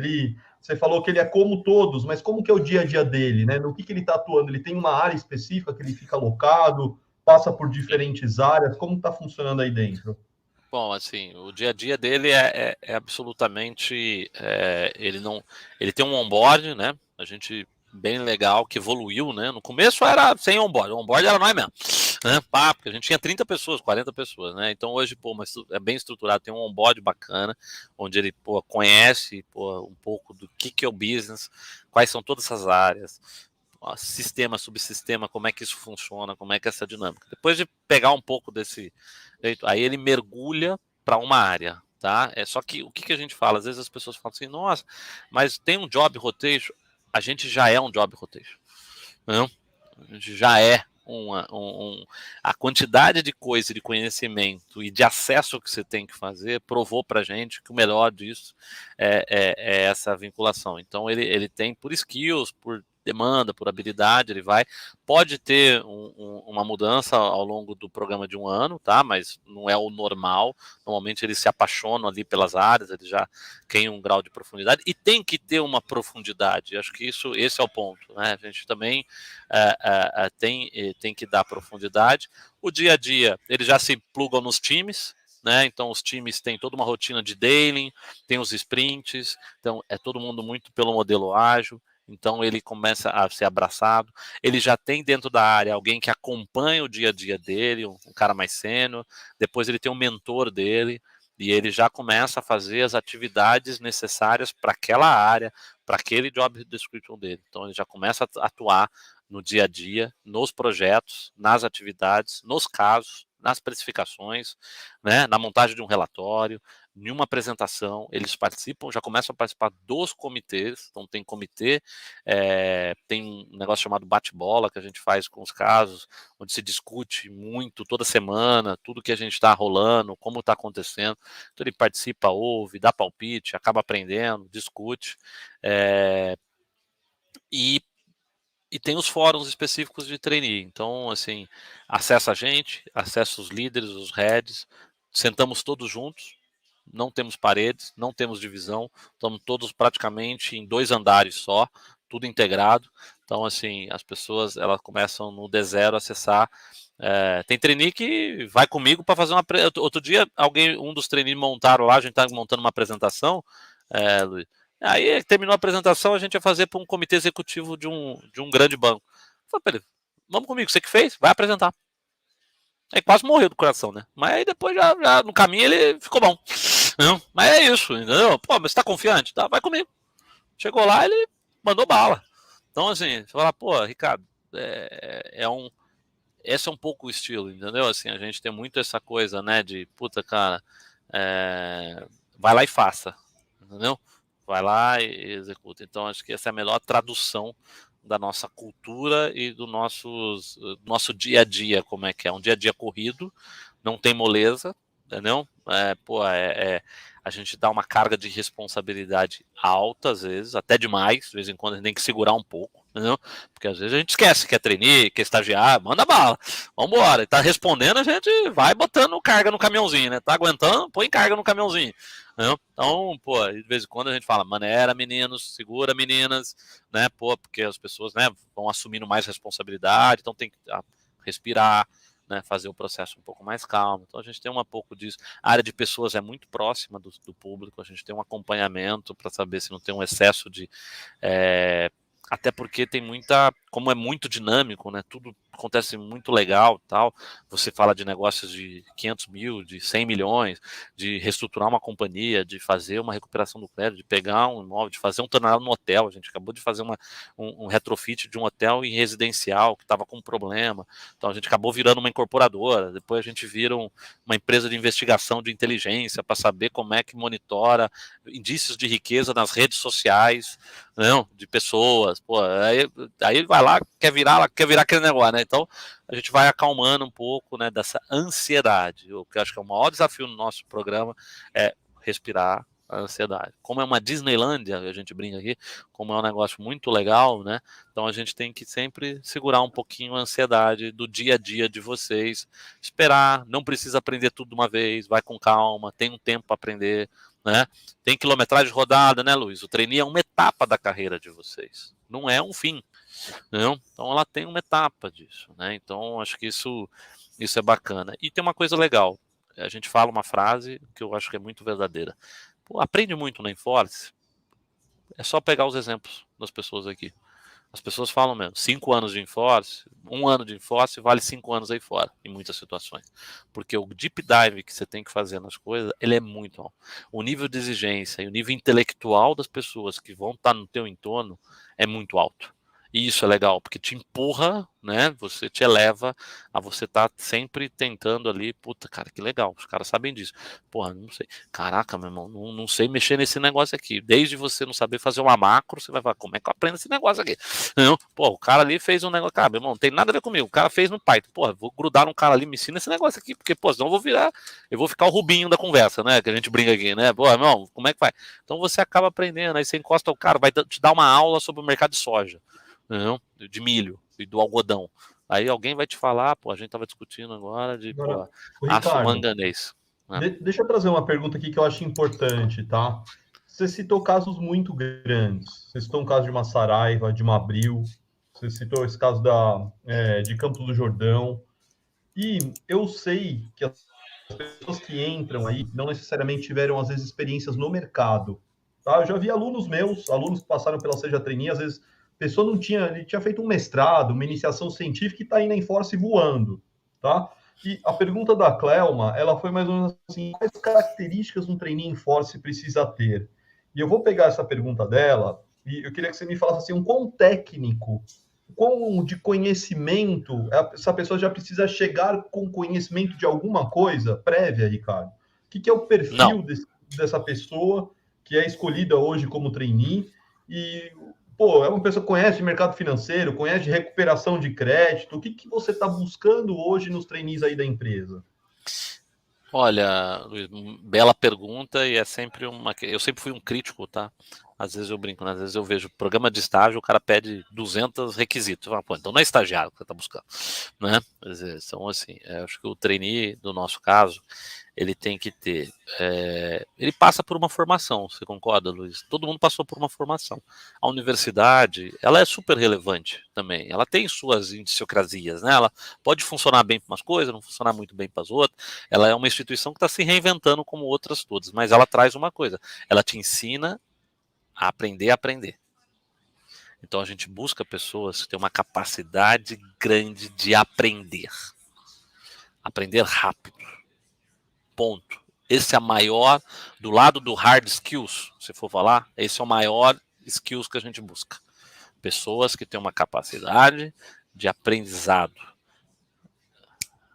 Você falou que ele é como todos, mas como que é o dia a dia dele? Né? No que ele está atuando? Ele tem uma área específica que ele fica alocado? Passa por diferentes áreas? Como está funcionando aí dentro? Bom, assim, o dia a dia dele é absolutamente, ele tem um onboard, né? A gente bem legal que evoluiu, né? No começo era sem onboard, o onboard era nós mesmo, né? Pá, porque a gente tinha 30 pessoas, 40 pessoas, né? Então hoje, pô, mas é bem estruturado, tem um onboard bacana, onde ele, pô, conhece, pô, um pouco do que é o business, quais são todas essas áreas, sistema, subsistema, como é que isso funciona, como é que é essa dinâmica. Depois de pegar um pouco desse jeito, aí ele mergulha para uma área, tá? Só que o que a gente fala? Às vezes as pessoas falam assim, nossa, mas tem um job rotation. A gente já é um job rotation, não? A gente já é a quantidade de coisa, de conhecimento e de acesso que você tem que fazer provou para gente que o melhor disso é essa vinculação. Então ele tem por skills, por demanda, por habilidade, ele vai. Pode ter uma mudança ao longo do programa de um ano, tá? Mas não é o normal. Normalmente eles se apaixonam ali pelas áreas, eles já têm um grau de profundidade e tem que ter uma profundidade. Acho que esse é o ponto, né? A gente também tem que dar profundidade. O dia a dia, eles já se plugam nos times, né? Então os times têm toda uma rotina de daily, tem os sprints, então é todo mundo muito pelo modelo ágil. Então ele começa a ser abraçado. Ele já tem dentro da área alguém que acompanha o dia a dia dele, um cara mais sênior. Depois ele tem um mentor dele e ele já começa a fazer as atividades necessárias para aquela área, para aquele job description dele. Então ele já começa a atuar no dia a dia, nos projetos, nas atividades, nos casos, nas precificações, né, na montagem de um relatório, em uma apresentação, eles participam, já começam a participar dos comitês, então tem comitê, tem um negócio chamado bate-bola que a gente faz com os casos, onde se discute muito, toda semana, tudo que a gente está rolando, como está acontecendo, então ele participa, ouve, dá palpite, acaba aprendendo, discute, e tem os fóruns específicos de trainee. Então, assim, acessa a gente, acessa os líderes, os heads, sentamos todos juntos, não temos paredes, não temos divisão, estamos todos praticamente em 2 andares só, tudo integrado. Então, assim, as pessoas elas começam no D0 a acessar. Tem trainee que vai comigo para fazer uma. Outro dia, um dos trainees montaram lá, a gente está montando uma apresentação, Luiz. Aí terminou a apresentação, a gente ia fazer para um comitê executivo de um grande banco. Eu falei para ele, vamos comigo, você que fez, vai apresentar. Aí quase morreu do coração, né? Mas aí depois já no caminho ele ficou bom. Não, mas é isso, entendeu? Pô, mas você tá confiante? Tá, vai comigo. Chegou lá, ele mandou bala. Então, assim, você fala, pô, Ricardo, esse é um pouco o estilo, entendeu? Assim, a gente tem muito essa coisa, né, de, puta, cara, vai lá e faça, entendeu? Vai lá e executa. Então, acho que essa é a melhor tradução da nossa cultura e do nosso dia a dia, como é que é. Um dia a dia corrido, não tem moleza, entendeu? A gente dá uma carga de responsabilidade alta, às vezes, até demais, de vez em quando a gente tem que segurar um pouco, entendeu? Porque às vezes a gente esquece que é trainee, que é estagiário, manda bala, vambora. E tá respondendo, a gente vai botando carga no caminhãozinho, né? Tá aguentando, põe carga no caminhãozinho. Né? Então, pô, de vez em quando a gente fala, maneira, meninos, segura, meninas, né? Pô, porque as pessoas, né, vão assumindo mais responsabilidade, então tem que respirar, né, fazer o processo um pouco mais calmo. Então a gente tem um pouco disso. A área de pessoas é muito próxima do público, a gente tem um acompanhamento para saber se não tem um excesso de. Até porque tem como é muito dinâmico, né? Tudo acontece muito legal, tal. Você fala de negócios de 500 mil, de 100 milhões, de reestruturar uma companhia, de fazer uma recuperação do crédito, de pegar um imóvel, de fazer um turnaround no hotel. A gente acabou de fazer um retrofit de um hotel em residencial que estava com problema. Então a gente acabou virando uma incorporadora. Depois a gente vira uma empresa de investigação de inteligência para saber como é que monitora indícios de riqueza nas redes sociais, não, de pessoas. Pô, aí vai lá, quer virar aquele negócio, né? Então a gente vai acalmando um pouco, né, dessa ansiedade. O que eu acho que é o maior desafio no nosso programa é respirar a ansiedade. Como é uma Disneylândia, a gente brinca aqui, como é um negócio muito legal, né? Então a gente tem que sempre segurar um pouquinho a ansiedade do dia a dia de vocês, esperar, não precisa aprender tudo de uma vez, vai com calma, tem um tempo para aprender, né? Tem quilometragem rodada, né, Luiz? O trainee é uma etapa da carreira de vocês, não é um fim. Não? Então ela tem uma etapa disso, né? Então acho que isso é bacana. E tem uma coisa legal, a gente fala uma frase que eu acho que é muito verdadeira. Pô, aprende muito na Enforce, é só pegar os exemplos das pessoas aqui. As pessoas falam mesmo, 5 anos de Enforce, 1 ano de Enforce vale 5 anos aí fora, em muitas situações. Porque o deep dive que você tem que fazer nas coisas, ele é muito alto. O nível de exigência e o nível intelectual das pessoas que vão estar no teu entorno é muito alto. E isso é legal, porque te empurra, né? Você te eleva a você estar sempre tentando ali, puta, cara, que legal, os caras sabem disso. Porra, não sei. Caraca, meu irmão, não sei mexer nesse negócio aqui. Desde você não saber fazer uma macro, você vai falar, como é que eu aprendo esse negócio aqui? Não, pô, o cara ali fez um negócio, cara, meu irmão, não tem nada a ver comigo. O cara fez no Python. Pô, vou grudar num cara ali, me ensina esse negócio aqui, porque, pô, senão eu vou ficar o Rubinho da conversa, né? Que a gente brinca aqui, né? Pô, irmão, como é que vai? Então você acaba aprendendo, aí você encosta o cara, vai te dar uma aula sobre o mercado de soja. não, de milho e do algodão. Aí alguém vai te falar, pô, a gente estava discutindo agora de Agora, aço Ricardo, manganês. Né? deixa eu trazer uma pergunta aqui que eu acho importante, tá? Você citou casos muito grandes. Você citou um caso de uma Saraiva, de uma Abril. Você citou esse caso de Campos do Jordão. E eu sei que as pessoas que entram aí não necessariamente tiveram, às vezes, experiências no mercado. Tá? Eu já vi alunos meus, alunos que passaram pela Seja Trainee, às vezes, a pessoa não tinha, ele tinha feito um mestrado, uma iniciação científica e está aí na Enforce voando. Tá? E a pergunta da Clelma, ela foi mais ou menos assim, quais características um trainee Enforce precisa ter? E eu vou pegar essa pergunta dela e eu queria que você me falasse assim, um quão técnico, quão de conhecimento essa pessoa já precisa chegar com conhecimento de alguma coisa prévia, Ricardo? O que é o perfil dessa pessoa que é escolhida hoje como trainee e, pô, é uma pessoa que conhece de mercado financeiro, conhece de recuperação de crédito, o que você está buscando hoje nos trainees aí da empresa? Olha, Luiz, bela pergunta e é sempre uma. Eu sempre fui um crítico, tá? Às vezes eu brinco, né? Às vezes eu vejo programa de estágio, o cara pede 200 requisitos. Falo, pô, então não é estagiário que você está buscando, né? Então, assim, acho que o trainee, do nosso caso, ele tem que ter. Ele passa por uma formação, você concorda, Luiz? Todo mundo passou por uma formação. A universidade, ela é super relevante também. Ela tem suas idiosincrasias, né? Ela pode funcionar bem para umas coisas, não funcionar muito bem para as outras. Ela é uma instituição que está se reinventando como outras todas, mas ela traz uma coisa: ela te ensina a aprender a aprender. Então a gente busca pessoas que têm uma capacidade grande de aprender. Aprender rápido. Ponto. Esse é a maior, do lado do hard skills, se for falar, esse é o maior skills que a gente busca. Pessoas que têm uma capacidade de aprendizado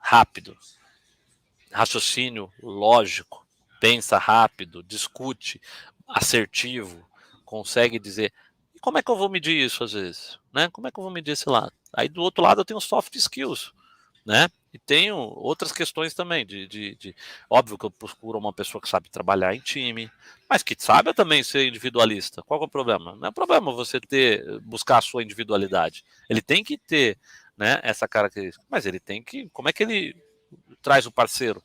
rápido, raciocínio lógico, pensa rápido, discute, assertivo, consegue dizer. E como é que eu vou medir isso às vezes? Né? Como é que eu vou medir esse lado? Aí do outro lado eu tenho soft skills, né? E tenho outras questões também, óbvio que eu procuro uma pessoa que sabe trabalhar em time, mas que sabe também ser individualista. Qual é o problema? Não é problema você buscar a sua individualidade. Ele tem que ter, né, essa característica, mas ele tem que, como é que ele traz o parceiro?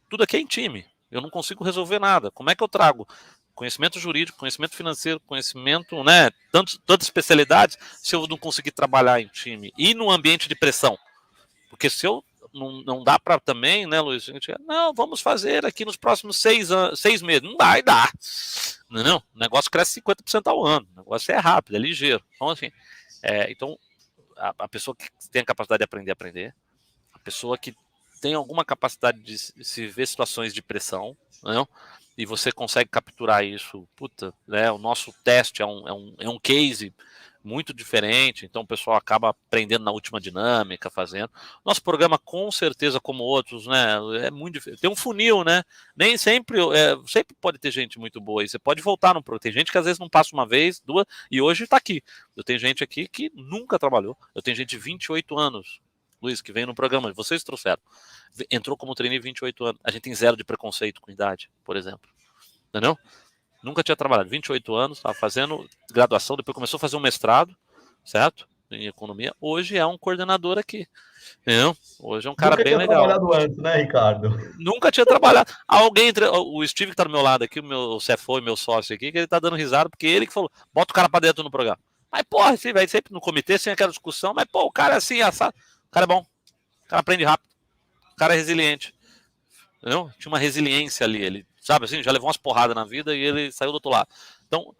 Tudo aqui é em time. Eu não consigo resolver nada. Como é que eu trago conhecimento jurídico, conhecimento financeiro, conhecimento, né, tantas especialidades, se eu não conseguir trabalhar em time e num ambiente de pressão? Porque se eu não dá para também, né, Luiz? A gente, não, vamos fazer aqui nos próximos 6 meses. Não vai dar. Não, o negócio cresce 50% ao ano. O negócio é rápido, é ligeiro. Então, assim, então a pessoa que tem a capacidade de aprender a aprender, a pessoa que tem alguma capacidade de se ver situações de pressão, né? E você consegue capturar isso, puta, né? O nosso teste é um case muito diferente, então o pessoal acaba aprendendo na última dinâmica, fazendo. Nosso programa, com certeza, como outros, né? É muito diferente. Tem um funil, né? Nem sempre, sempre pode ter gente muito boa, e você pode voltar no programa. Tem gente que às vezes não passa uma vez, duas, e hoje está aqui. Eu tenho gente aqui que nunca trabalhou. Eu tenho gente de 28 anos, Luiz, que vem no programa, vocês trouxeram. Entrou como trainee 28 anos. A gente tem zero de preconceito com idade, por exemplo. Entendeu? Nunca tinha trabalhado. 28 anos, estava fazendo graduação, depois começou a fazer um mestrado, certo? Em economia. Hoje é um coordenador aqui. Entendeu? Hoje é um cara Nunca bem tinha legal. trabalhado antes, né, Ricardo? Nunca tinha trabalhado. O Steve que tá do meu lado aqui, o meu CFO e meu sócio aqui, que ele tá dando risada, porque ele que falou, bota o cara pra dentro no programa. Mas, porra, assim, vai sempre no comitê, sem aquela discussão, mas, pô, o cara é assim, assado. O cara é bom. O cara aprende rápido. O cara é resiliente. Entendeu? Tinha uma resiliência ali. Ele, sabe assim, já levou umas porradas na vida e ele saiu do outro lado. Então,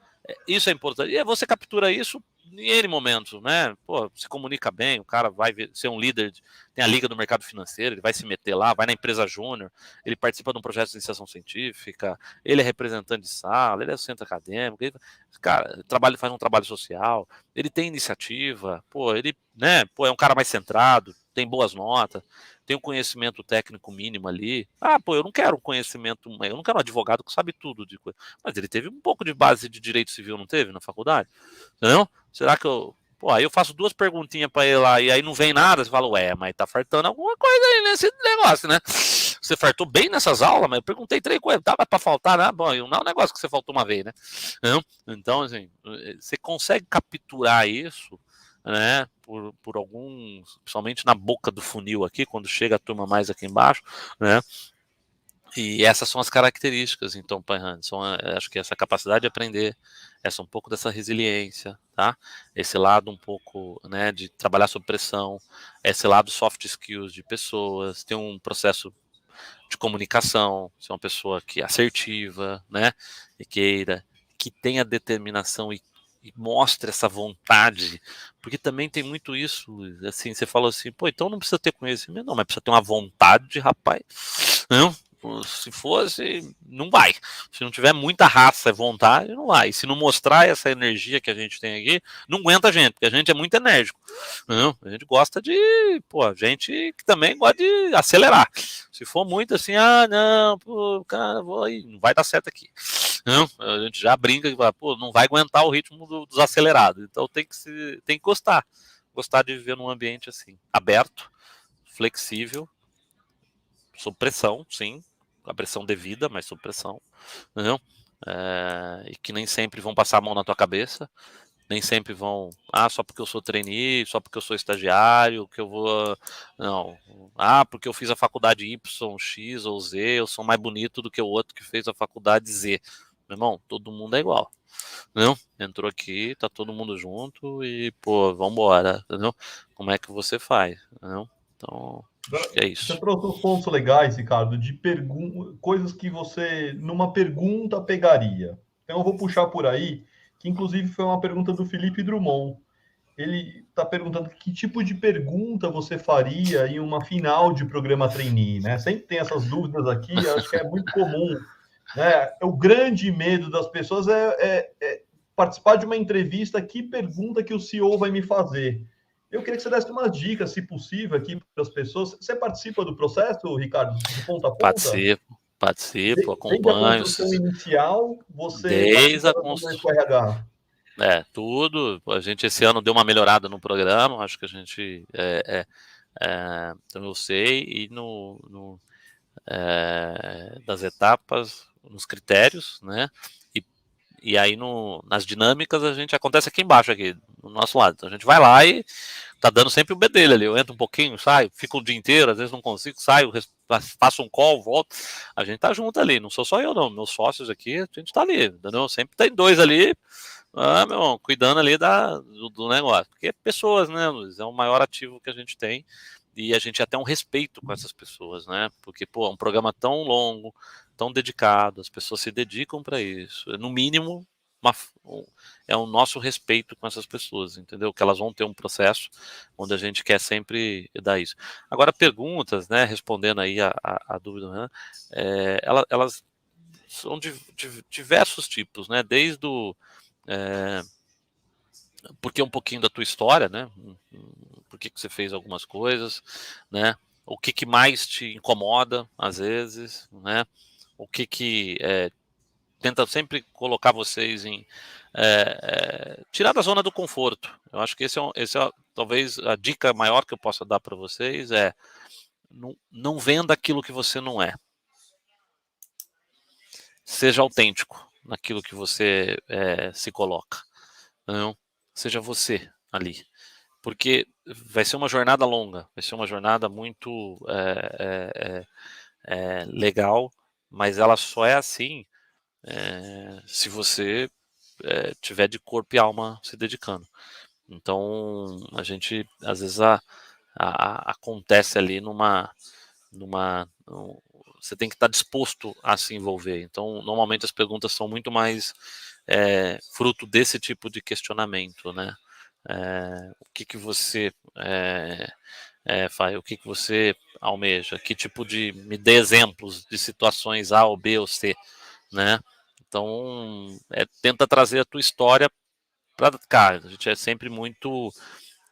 isso é importante. E você captura isso em N momentos, né? Pô, se comunica bem, o cara vai ser um líder, tem a liga do mercado financeiro, ele vai se meter lá, vai na empresa júnior, ele participa de um projeto de iniciação científica, ele é representante de sala, ele é centro acadêmico, ele, cara, faz um trabalho social, ele tem iniciativa, pô, ele, né, pô, é um cara mais centrado, tem boas notas, tem um conhecimento técnico mínimo ali. Ah, pô, eu não quero um conhecimento, eu não quero um advogado que sabe tudo de coisa. Mas ele teve um pouco de base de direito civil, não teve, na faculdade? Entendeu? Será que eu. Pô, aí eu faço 2 perguntinhas pra ele lá e aí não vem nada, você fala, ué, mas tá fartando alguma coisa aí nesse negócio, né? Você fartou bem nessas aulas, mas eu perguntei 3 coisas, dava pra faltar, né? Bom, não é um negócio que você faltou uma vez, né? Então, assim, você consegue capturar isso, né, por alguns, principalmente na boca do funil aqui, quando chega a turma mais aqui embaixo, né, e essas são as características, então, Paihan, acho que essa capacidade de aprender, essa um pouco dessa resiliência, tá? Esse lado um pouco, né, de trabalhar sob pressão, esse lado soft skills de pessoas, ter um processo de comunicação, ser uma pessoa que é assertiva, né, e queira, que tenha determinação e mostre essa vontade, porque também tem muito isso, Luiz, assim, você falou assim, pô, então não precisa ter conhecimento, não, mas precisa ter uma vontade, rapaz, não, se fosse, não vai, se não tiver muita raça e vontade, não vai, e se não mostrar essa energia que a gente tem aqui, não aguenta a gente, porque a gente é muito enérgico, não, a gente gosta de, pô, gente que também gosta de acelerar, se for muito assim, não, pô, cara, não vai dar certo aqui, não, a gente já brinca que pô, não vai aguentar o ritmo dos acelerados. Então tem que gostar de viver num ambiente assim, aberto, flexível, sob pressão, sim, a pressão devida, mas sob pressão, entendeu? E que nem sempre vão passar a mão na tua cabeça, nem sempre vão, só porque eu sou trainee, só porque eu sou estagiário, que eu vou, não, porque eu fiz a faculdade Y, X ou Z, eu sou mais bonito do que o outro que fez a faculdade Z. Meu irmão, todo mundo é igual, entendeu? Entrou aqui, tá todo mundo junto e, pô, vambora, entendeu? Como é que você faz, entendeu? Então, acho que é Você isso. trouxe uns pontos legais, Ricardo, de coisas que você, numa pergunta, pegaria. Então, eu vou puxar por aí, que inclusive foi uma pergunta do Felipe Drummond. Ele está perguntando que tipo de pergunta você faria em uma final de programa trainee, né? Sempre tem essas dúvidas aqui, acho que é muito comum, né? O grande medo das pessoas é participar de uma entrevista, que pergunta que o CEO vai me fazer. Eu queria que você desse umas dicas, se possível, aqui para as pessoas. Você participa do processo, Ricardo, de ponta a ponta? Participo, Desde a acompanho, construção inicial, você desde participa a da reunião construção. com o RH? Tudo. A gente esse ano deu uma melhorada no programa, acho que a gente, então eu sei, e das etapas, nos critérios, né? E aí nas dinâmicas a gente acontece aqui embaixo, aqui, do nosso lado. Então a gente vai lá e tá dando sempre o B dele ali. Eu entro um pouquinho, saio, fico o dia inteiro, às vezes não consigo, saio, faço um call, volto. A gente tá junto ali, não sou só eu, não. Meus sócios aqui, a gente tá ali, entendeu? Sempre tem dois ali, meu irmão, cuidando ali do negócio. Porque pessoas, né, Luiz? É o maior ativo que a gente tem. E a gente tem até um respeito com essas pessoas, né? Porque, pô, é um programa tão longo, tão dedicado, as pessoas se dedicam para isso. No mínimo, é o nosso respeito com essas pessoas, entendeu? Que elas vão ter um processo onde a gente quer sempre dar isso. Agora, perguntas, né? Respondendo aí a dúvida, né? Elas são de diversos tipos, né? Desde o porque um pouquinho da tua história, né? Por que você fez algumas coisas, né? O que mais te incomoda às vezes, né? O que tenta sempre colocar vocês em tirar da zona do conforto. Eu acho que esse é talvez a dica maior que eu possa dar para vocês é não venda aquilo que você não é. Seja autêntico naquilo que você se coloca. Não, seja você ali. Porque vai ser uma jornada longa, vai ser uma jornada muito legal, mas ela só é assim se você tiver de corpo e alma se dedicando. Então, a gente, às vezes, acontece ali você tem que estar disposto a se envolver. Então, normalmente as perguntas são muito mais fruto desse tipo de questionamento, né? O que você faz, o que você almeja, que tipo me dê exemplos de situações A ou B ou C, né? Então, tenta trazer a tua história para cá. A gente é sempre muito.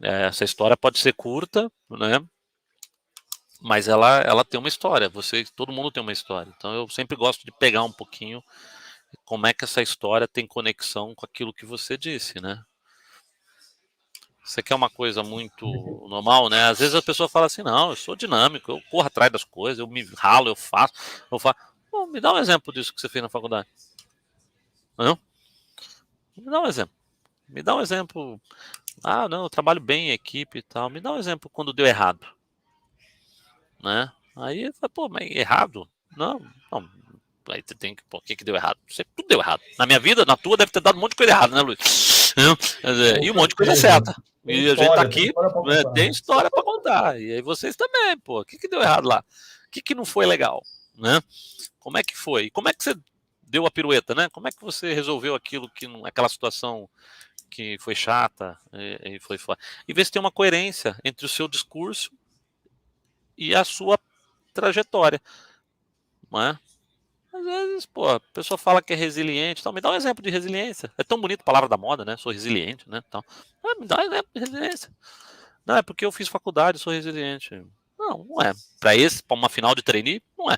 Essa história pode ser curta, né? Mas ela tem uma história. Todo mundo tem uma história. Então, eu sempre gosto de pegar um pouquinho como é que essa história tem conexão com aquilo que você disse, né? Você quer uma coisa muito normal, né? Às vezes a pessoa fala assim, não, eu sou dinâmico, eu corro atrás das coisas, eu me ralo, eu faço. Pô, me dá um exemplo disso que você fez na faculdade. Não? Me dá um exemplo. Me dá um exemplo Ah, não, eu trabalho bem em equipe e tal. Me dá um exemplo quando deu errado, né? Aí eu falo, pô, mas errado? Não, não. Aí você tem que, pô, o que deu errado? Tudo deu errado. Na minha vida, na tua, deve ter dado um monte de coisa errada, né, Luiz? Quer dizer, Com e um monte de coisa certeza. certa. E a gente tá Tem aqui, história para né, contar. tem história para contar. E aí vocês também, pô. O que deu errado lá? O que não foi legal, né? Como é que foi? Como é que você deu a pirueta, né? Como é que você resolveu aquilo que não, aquela situação que foi chata e foi foda? E ver se tem uma coerência entre o seu discurso e a sua trajetória, não é? Às vezes, pô, a pessoa fala que é resiliente, então me dá um exemplo de resiliência. É tão bonito a palavra da moda, né? Sou resiliente, né? Então, me dá um exemplo de resiliência. Não, é porque eu fiz faculdade, sou resiliente. Não, não é. Para uma final de trainee, não é.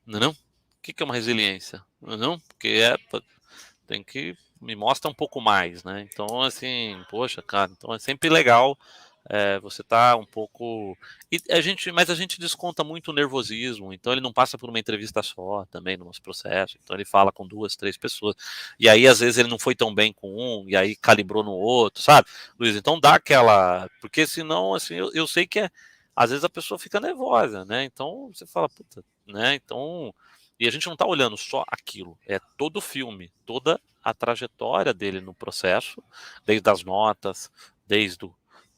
Não, é não? O que é uma resiliência? Não, é não? Porque tem que me mostra um pouco mais, né? Então, assim, poxa, cara, então é sempre legal você tá um pouco. Mas a gente desconta muito o nervosismo, então ele não passa por uma entrevista só também no nosso processo. Então ele fala com duas, três pessoas. E aí, às vezes, ele não foi tão bem com um, e aí calibrou no outro, sabe, Luiz? Então dá aquela. Porque senão, assim, eu sei que às vezes a pessoa fica nervosa, né? Então você fala, puta, né? Então. E a gente não tá olhando só aquilo, é todo o filme, toda a trajetória dele no processo, desde as notas, desde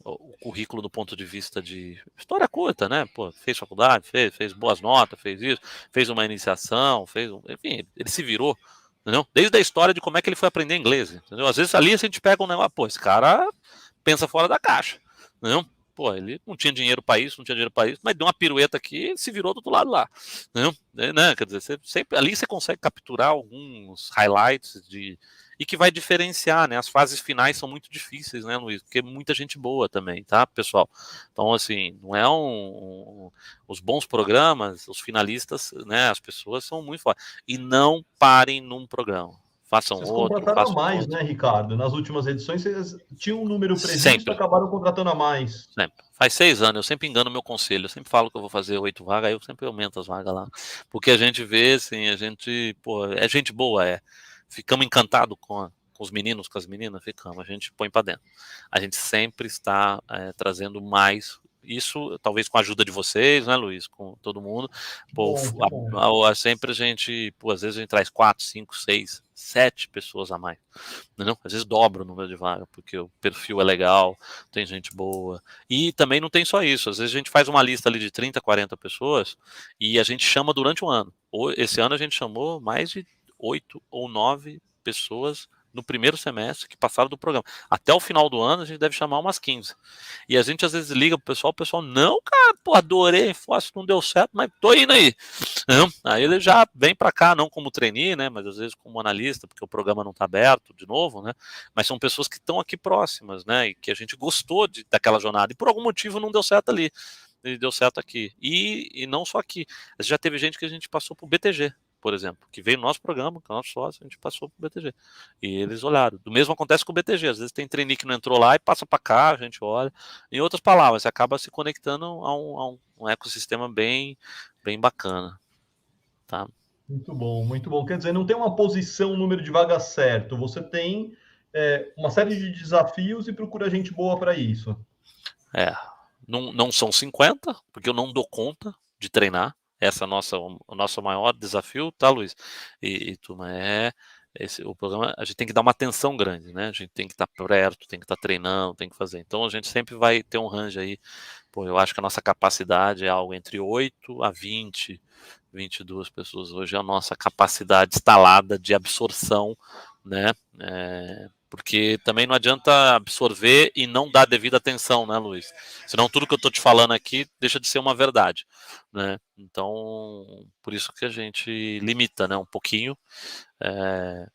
o currículo do ponto de vista de história curta, né? Pô, fez faculdade, fez boas notas, fez isso, fez uma iniciação, enfim, ele se virou, entendeu? Desde a história de como é que ele foi aprender inglês, entendeu? Às vezes ali a gente pega um negócio, pô, esse cara pensa fora da caixa, entendeu? Pô, ele não tinha dinheiro para isso, não tinha dinheiro para isso, mas deu uma pirueta aqui e se virou do outro lado lá, entendeu? Né? Quer dizer, ali você consegue capturar alguns highlights e que vai diferenciar, né? As fases finais são muito difíceis, né, Luiz? Porque muita gente boa também, tá, pessoal? Então, assim, não é os bons programas, os finalistas, né? As pessoas são muito fortes. E não parem num programa. Vocês contrataram a Façam mais, outro. né, Ricardo? Nas últimas edições, vocês tinham um número previsto, Sempre. acabaram contratando a mais. Sempre. Faz 6 anos, eu sempre engano meu conselho. Eu sempre falo que eu vou fazer 8 vagas, aí eu sempre aumento as vagas lá. Porque a gente vê, assim, a gente, pô, é gente boa, é. Ficamos encantados com os meninos, com as meninas, ficamos. A gente põe para dentro. A gente sempre está trazendo mais. Isso, talvez com a ajuda de vocês, né, Luiz? Com todo mundo. Pô, Bom, que bom. sempre a gente, pô, às vezes a gente traz 4, 5, 6, 7 pessoas a mais. Não, às vezes dobra o número de vaga, porque o perfil é legal, tem gente boa. E também não tem só isso, às vezes a gente faz uma lista ali de 30, 40 pessoas e a gente chama durante um ano. Esse ano a gente chamou mais de 8 ou 9 pessoas no primeiro semestre que passaram do programa. Até o final do ano a gente deve chamar umas 15. E a gente às vezes liga pro pessoal, o pessoal, não, cara, pô, adorei, fóssil não deu certo, mas tô indo aí. Não, aí ele já vem para cá, não como trainee, né, mas às vezes como analista, porque o programa não está aberto de novo, né, mas são pessoas que estão aqui próximas, né, e que a gente gostou daquela jornada, e por algum motivo não deu certo ali, e deu certo aqui. E não só aqui, já teve gente que a gente passou pro BTG, por exemplo, que veio no nosso programa, que é o nosso sócio, a gente passou pro BTG. E eles olharam. Do mesmo acontece com o BTG, às vezes tem trainee que não entrou lá e passa para cá, a gente olha. Em outras palavras, você acaba se conectando a um ecossistema bem bacana. Tá. Muito bom, muito bom. Quer dizer, não tem uma posição, um número de vagas certo. Você tem uma série de desafios e procura gente boa para isso. É, não são 50, porque eu não dou conta de treinar. Essa é o nosso maior desafio, tá, Luiz? Turma, o programa, a gente tem que dar uma atenção grande, né? A gente tem que estar perto, tem que estar treinando, tem que fazer. Então a gente sempre vai ter um range aí. Pô, eu acho que a nossa capacidade é algo entre 8 a 20, 22 pessoas. Hoje é a nossa capacidade instalada de absorção, né? Porque também não adianta absorver e não dar devida atenção, né, Luiz? Senão tudo que eu estou te falando aqui deixa de ser uma verdade, né? Então, por isso que a gente limita, né, um pouquinho,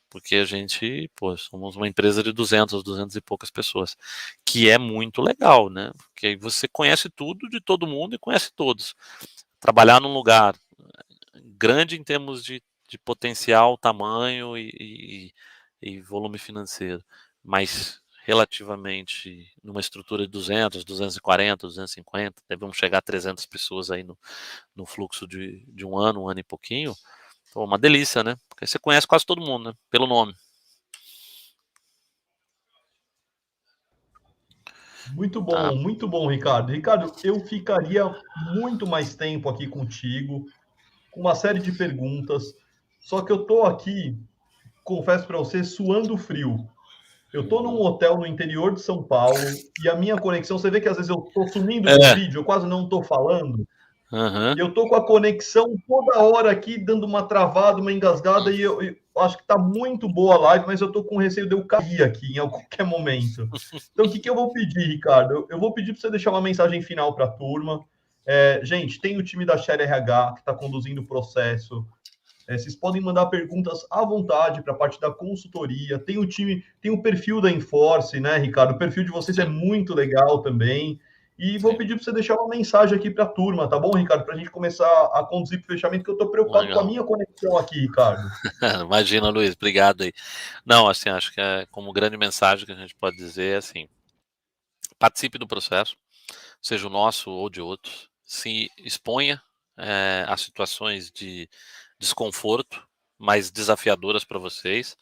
porque a gente, pô, somos uma empresa de 200 e poucas pessoas, que é muito legal, né? Porque aí você conhece tudo de todo mundo e conhece todos. Trabalhar num lugar grande em termos de potencial, tamanho e volume financeiro, mas relativamente numa estrutura de 200, 240, 250, devemos chegar a 300 pessoas aí no fluxo de um ano e pouquinho. Pô, uma delícia, né? Porque você conhece quase todo mundo, né? Pelo nome. Tá? muito bom, Ricardo. Ricardo, eu ficaria muito mais tempo aqui contigo, com uma série de perguntas, só que eu tô aqui, confesso para você, suando frio. Eu tô num hotel no interior de São Paulo e a minha conexão, você vê que às vezes eu tô sumindo no É. vídeo, eu quase não tô falando. Uhum. E eu tô com a conexão toda hora aqui, dando uma travada, uma engasgada, e eu acho que tá muito boa a live, mas eu tô com receio de eu cair aqui em qualquer momento. Então, o que eu vou pedir, Ricardo? Eu vou pedir para você deixar uma mensagem final para a turma. Gente, tem o time da Share RH que está conduzindo o processo. Vocês podem mandar perguntas à vontade para a parte da consultoria. Tem o time, tem o perfil da Enforce, né, Ricardo? O perfil de vocês é muito legal também. E vou Sim. pedir para você deixar uma mensagem aqui para a turma, tá bom, Ricardo? Para a gente começar a conduzir para o fechamento, que eu estou preocupado com a Legal. minha conexão aqui, Ricardo. Imagina, Luiz, obrigado aí. Não, assim, acho que como grande mensagem que a gente pode dizer é assim: participe do processo, seja o nosso ou de outros, se exponha a situações de desconforto, mais desafiadoras para vocês,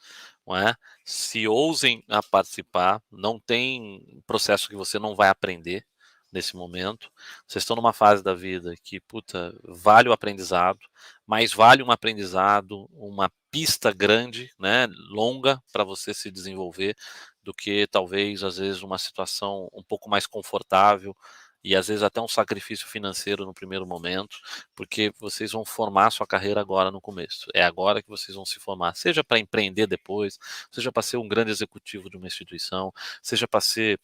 não é? Se ousem a participar, não tem processo que você não vai aprender nesse momento. Vocês estão numa fase da vida que, puta, vale o aprendizado, mas vale um aprendizado, uma pista grande, né, longa para você se desenvolver, do que talvez, às vezes, uma situação um pouco mais confortável e às vezes até um sacrifício financeiro no primeiro momento, porque vocês vão formar sua carreira agora no começo. É agora que vocês vão se formar, seja para empreender depois, seja para ser um grande executivo de uma instituição, seja para ser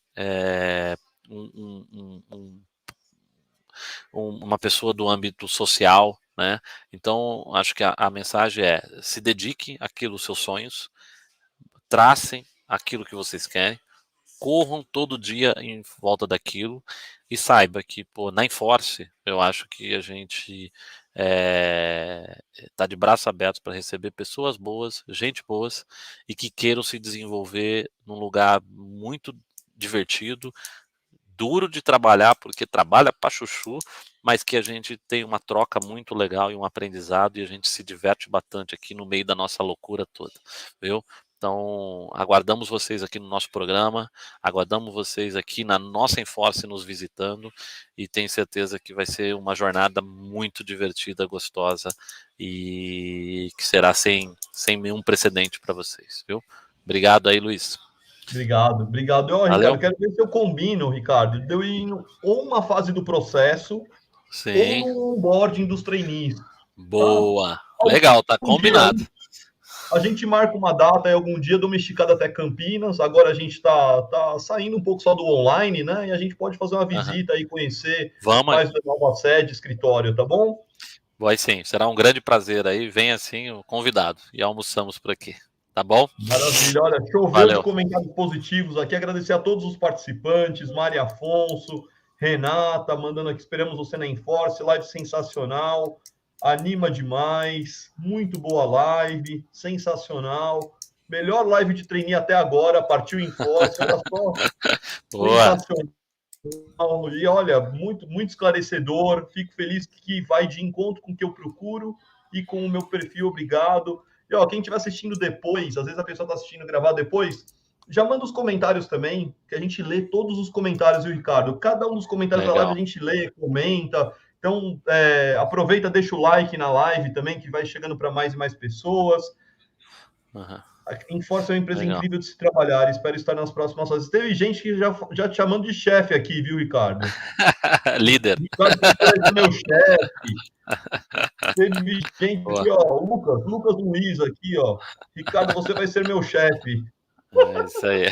uma pessoa do âmbito social, né? Então, acho que a mensagem é: se dedique àquilo, seus sonhos, tracem aquilo que vocês querem, corram todo dia em volta daquilo e saiba que, pô, na Enforce, eu acho que a gente tá de braço aberto para receber pessoas boas, gente boas e que queiram se desenvolver num lugar muito divertido, duro de trabalhar, porque trabalha pra chuchu, mas que a gente tem uma troca muito legal e um aprendizado e a gente se diverte bastante aqui no meio da nossa loucura toda, viu? Então, aguardamos vocês aqui no nosso programa, aguardamos vocês aqui na nossa Enforce nos visitando e tenho certeza que vai ser uma jornada muito divertida, gostosa e que será sem nenhum precedente para vocês, viu? Obrigado aí, Luiz. Obrigado, obrigado. Valeu. Ricardo, quero ver se eu combino, Ricardo, de eu ir ou uma fase do processo ou Sim. no onboarding dos trainees. Tá? Boa. Algum Legal, tá dia combinado. a gente marca uma data e algum dia domesticado até Campinas. Agora a gente tá saindo um pouco só do online, né? E a gente pode fazer uma visita aí, conhecer Vamos aí. mais da nova sede, escritório, tá bom? Vai sim, será um grande prazer aí. Venha assim, o convidado. E almoçamos por aqui. Tá bom? Maravilha. Olha, choveu de Valeu. comentários positivos aqui. Agradecer a todos os participantes, Mari Afonso, Renata, mandando aqui, esperamos você na Enforce, live sensacional, anima demais, muito boa live, sensacional. Melhor live de trainee até agora, partiu Enforce, olha só, Boa. sensacional. E olha, muito, muito esclarecedor. Fico feliz que vai de encontro com o que eu procuro e com o meu perfil. Obrigado. E ó, quem estiver assistindo depois, às vezes a pessoa está assistindo gravar depois, já manda os comentários também, que a gente lê todos os comentários, viu, Ricardo? Cada um dos comentários da live a Legal. gente lê, comenta. Então, aproveita, deixa o like na live também, que vai chegando para mais e mais pessoas. Uhum. A Enforce é uma empresa Legal. incrível de se trabalhar. Espero estar nas próximas fases. Teve gente que já te chamando de chefe aqui, viu, Ricardo? Líder. Ricardo, você vai ser meu chefe. Teve gente Boa. aqui, ó. Lucas Luiz aqui, ó. Ricardo, você vai ser meu chefe. É isso aí.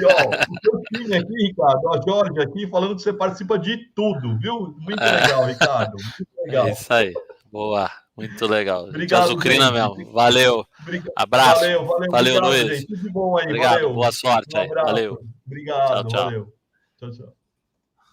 E, ó, o seu time aqui, Ricardo, a Jorge aqui, falando que você participa de tudo, viu? Muito legal, Ricardo. Muito É legal. isso aí. Boa. Muito legal. A gente Obrigado, azucrina gente. mesmo. Valeu. Abraço. Valeu, Valeu, obrigado, Luiz. gente. Tudo de bom aí, Obrigado. valeu. Boa sorte Um aí. Valeu. abraço. Tchau, Obrigado, tchau. valeu. Tchau, tchau.